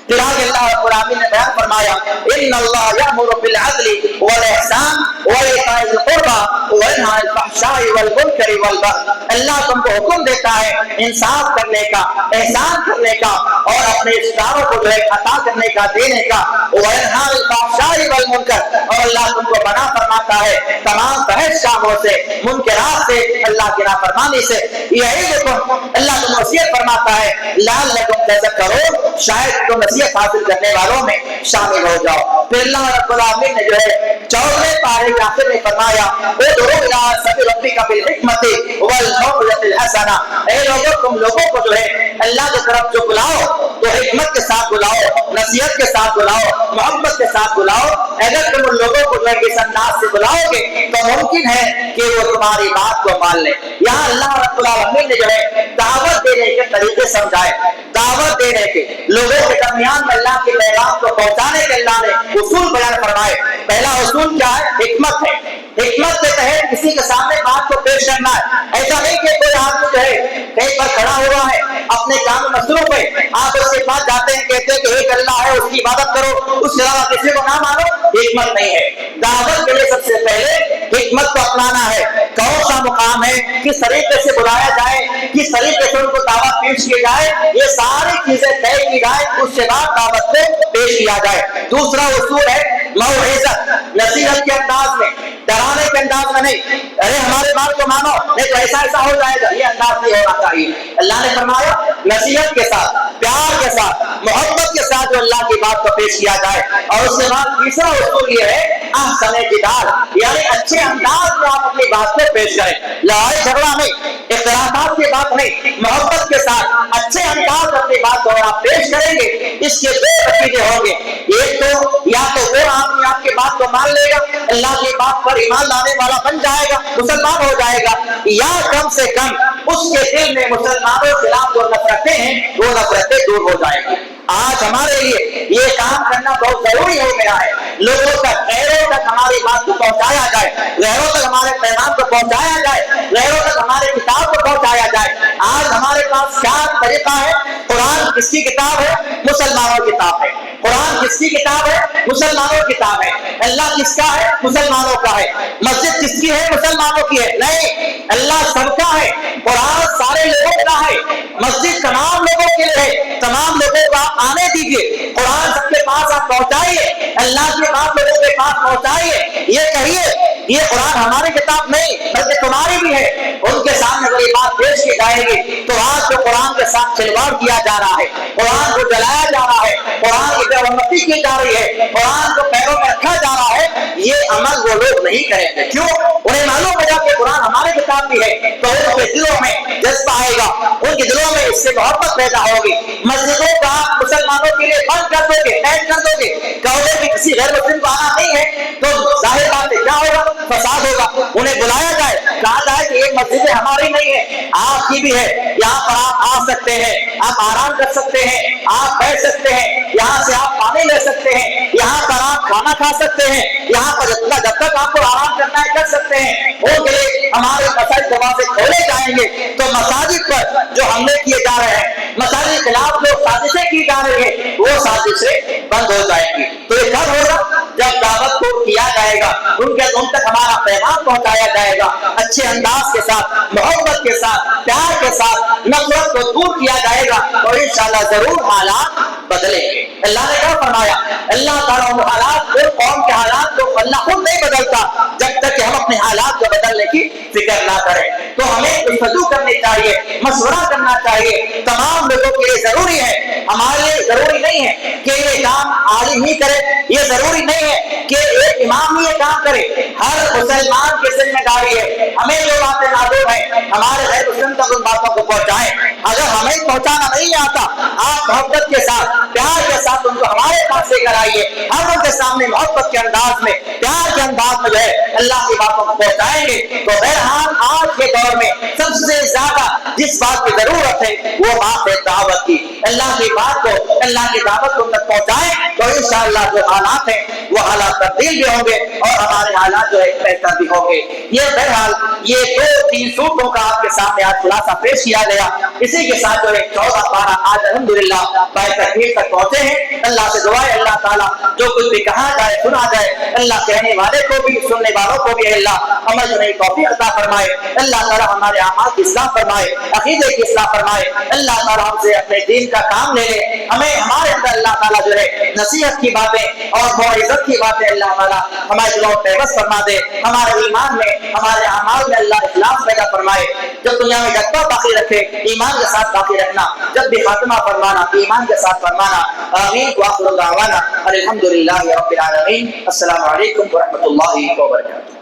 پھر آگے اللہ رب العالمین نے بیان فرمایا ان اللہ یأمر بالعدل والاحسان وایتاء ذی القربى وینہی عن الفحشاء والمنکر والبغی, اللہ تم کو حکم دیتا ہے انصاف کرنے کا, احسان کرنے کا, اور اپنے رشتہ داروں کو جو ہے عطا کرنے کا, دینے کا. وینہی عن الفحشاء والمنکر, اور اللہ تم کو منع فرماتا ہے تمام فحش کاموں سے, منکرات سے, اللہ کی نافرمانی سے. یعظکم, اللہ تم وصیت فرماتا ہے لعلکم تذکرون, شاید تم نصیحت حاصل کرنے والوں میں شامل ہو جاؤ. پھر اللہ رب العالمین نے جو ہے 14ویں پارے کے آخر میں فرمایا ادعوا الی سبیل ربک بالحکمت والموعظۃ الحسنہ, اے لوگوں تم لوگوں کو جو ہے اللہ کی طرف جو بلاؤ تو حکمت کے ساتھ بلاؤ, نصیحت کے ساتھ بلاؤ, محبت کے ساتھ بلاؤ. اگر تم ان لوگوں کو جو ہے اس انداز سے بلاؤ گے تو ممکن ہے کہ وہ تمہاری بات کو مان لیں. یہاں اللہ رب العالمین نے جو ہے دعوت دینے کے طریقے سمجھائے, دعوت دینے کے, لوگوں کے درمیان میں اللہ کے پیغام کو پہنچانے کے اللہ نے اصول بیان فرمائے. پہلا اصول کیا ہے, حکمت ہے. حکمت کے تحت کسی کے سامنے بات کو پیش کرنا ہے. ایسا نہیں کہ کوئی آدمی جو ہے کہیں پر کھڑا ہوا ہے اپنے کام میں مصروف ہے, آپ اس کے پاس جاتے ہیں کہتے ہیں کہ ایک اللہ ہے اس کی عبادت کرو, اس کے علاوہ کسی کو نہ مانو. حکمت نہیں ہے. دعوت کے لیے سب سے پہلے حکمت کو اپنانا ہے. کون سا مقام ہے, کس طریقے سے بلایا جائے, کس طریقے سے ان کو دعوت پیش کی جائے, یہ ساری چیزیں طے کی جائے, اس سے بعد دعوت کو پیش کیا جائے. دوسرا اصول ہے موعظت, نصیحت کے انداز میں, ڈرانے کے انداز میں نہیں, ارے ہمارے بات کو مانو نہیں تو ایسا ایسا ہو جائے گا, یہ انداز نہیں ہونا چاہیے. اللہ نے فرمایا نصیحت کے ساتھ, پیار کے ساتھ, محبت کے ساتھ جو اللہ کی بات کو پیش کیا جائے. اور اس کے بعد تیسرا اصول یہ ہے احسن جدال, یعنی اچھے انداز میں آپ اپنی بات کو پیش کریں, لڑائی جھگڑا نہیں, اختلافات کی بات نہیں, محبت کے ساتھ اچھے انداز اپنی بات کو آپ پیش کریں گے. اس کے دو نتیجے ہوں گے, ایک تو یا تو وہ آدمی آپ کی بات کو مان لے گا, اللہ کی بات پر ایمان لانے والا بن جائے گا, مسلمان ہو جائے گا, یا کم سے کم اس کے دل میں مسلمانوں کے خلاف جو نفرتیں ہیں وہ نفرتیں دور ہو جائیں گی. آج ہمارے لیے یہ کام کرنا بہت ضروری ہو گیا ہے, لوگوں تک, غیروں تک ہماری بات کو پہنچایا جائے, غیروں تک ہمارے پیغام کو پہنچایا جائے, غیروں تک ہمارے کتاب کو پہنچایا جائے. آج ہمارے پاس کیا طریقہ ہے؟ قرآن کس کی کتاب ہے؟ مسلمانوں کی کتاب ہے. قرآن کس کی کتاب ہے؟ مسلمانوں کی کتاب ہے. اللہ کس کا ہے؟ مسلمانوں کا ہے. مسجد کس کی ہے؟ مسلمانوں کی ہے. نہیں, اللہ سب کا ہے. قرآن سارے لوگوں کا ہے, مسجد تمام لوگوں کے لیے ہے. تمام لوگوں کو آپ آنے دیجیے, قرآن سب کے پاس آپ پہنچائیے, اللہ کی بات لوگوں کے پاس پہنچائیے. یہ کہیے یہ قرآن ہماری کتاب نہیں بلکہ تمہاری بھی ہے. ان کے سامنے اگر یہ بات پیش کی جائے گی تو آج جو قرآن کے ساتھ کھلواڑ کیا جا رہا ہے, قرآن کو جلایا جا رہا ہے, قرآن کی بے حرمتی کی جا رہی ہے, قرآن کو پیروں میں رکھا جا رہا ہے, یہ عمل وہ لوگ نہیں کریں گے. کیوں؟ انہیں معلوم ہے کہ قرآن ہماری کتاب بھی ہے تو ان کے دلوں میں جذبہ آئے گا, ان کے دلوں میں اس سے محبت پیدا ہوگی. مسجدوں کا مسلمانوں کے لیے بند کر دو گے, قید کر دو گے, کہو گے کہ کسی غیر مسلم کو آنا نہیں ہے, تو ظاہر بات ہے کیا ہوگا؟ فساد ہوگا. انہیں بلایا جائے, کہا جائے کہ یہ مسجد ہماری نہیں ہے, آپ کی بھی ہے, یہاں پر آپ آ سکتے ہیں, آپ آرام کر سکتے ہیں, آپ بیٹھ سکتے ہیں, یہاں سے آپ پانی لے سکتے ہیں, یہاں پر آپ کھانا کھا سکتے ہیں, یہاں پر جب تک آپ کو آرام کرنا ہے کر سکتے ہیں. وہ لیے ہمارے مساجد دروازے کھولے جائیں گے تو مساجد پر جو حملے کیے جا رہے ہیں, مساجد کے خلاف جو سازشیں کی جا رہی ہیں, وہ سازشیں بند ہو جائیں گی. تو یہ کب ہوگا؟ جب دعوت کو کیا جائے گا, ان تک ہمارا پیغام پہنچایا جائے گا, اچھے انداز کے ساتھ, محبت کے ساتھ, پیار کے ساتھ, نفرت کو دور کیا جائے گا, اور انشاءاللہ ضرور حالات بدلیں گے. اللہ نے کیا فرمایا؟ اللہ تعالیٰ ان حالات کو, قوم کے حالات کو اللہ خود نہیں بدلتا جب تک کہ ہم اپنے حالات کو بدلنے کی فکر نہ کریں. تو ہمیں گفتگو کرنی چاہیے, مشورہ کرنا چاہیے. تمام لوگوں کے لیے ضروری ہے, ہمارے لیے ضروری نہیں ہے کہ یہ کام عالم ہی کرے, یہ ضروری نہیں ہے کہ ایک امام ہی یہ کام کرے. ہر مسلمان کی ذمہ داری ہے, ہمیں جو باتیں معلوم ہیں ہمارے غیر مسلم تک ان باتوں کو پہنچائیں. اگر ہمیں پہنچانا نہیں آتا, آپ محبت کے ساتھ, پیار کے ساتھ ان کو ہمارے پاس لے کر آئیے. ہم ان کے سامنے محبت کے انداز میں, پیار کے انداز میں جو ہے اللہ کی باتوں کو پہنچائیں گے. تو بہرحال آج کے دور میں سب سے زیادہ جس بات کی ضرورت ہے وہ بات ہے دعوت کی. اللہ کی بات کو, اللہ کی دعوت کو تک پہنچائیں تو انشاءاللہ جو حالات ہیں وہ حالات تبدیل بھی ہوں گے اور ہمارے حالات جو ہے بہتر بھی ہوں گے. یہ بہرحال یہ 2-3 صورتوں کا آپ کے سامنے آج خلاصہ پیش کیا گیا. اسی کے ساتھ جو ہے 14 پارہ آج الحمدللہ بائے تکمیل تک پہنچے ہیں. اللہ سے دعا ہے اللہ تعالیٰ جو کچھ بھی کہا جائے سنا جائے, اللہ کہنے والے کو بھی سننے والوں کو بھی اللہ عمل کرنے کی توفیق عطا فرمائے. اللہ تعالیٰ ہمارے اعمال کی اصلاح فرمائے, عقیدے کی اصلاح فرمائے. اللہ تعالیٰ ہم سے اپنے دین کا کام لے لے. ہمیں ہمارے اندر اللہ تعالیٰ جو ہے نصیحت کی باتیں اور موعظت کی باتیں اللہ تعالیٰ ہمارے دلوں میں بس فرما دے. ہمارے ایمان میں, ہمارے اعمال میں اللہ اخلاص پیدا فرمائے. جب دنیا میں جذبہ باقی رکھے, ایمان کے ساتھ باقی رکھنا, جب بھی خاتمہ فرمانا ایمان کے ساتھ فرمانا. آمین. وآخر دعوانا الحمدللہ رب العالمین. السلام علیکم ورحمۃ اللہ وبرکاتہ.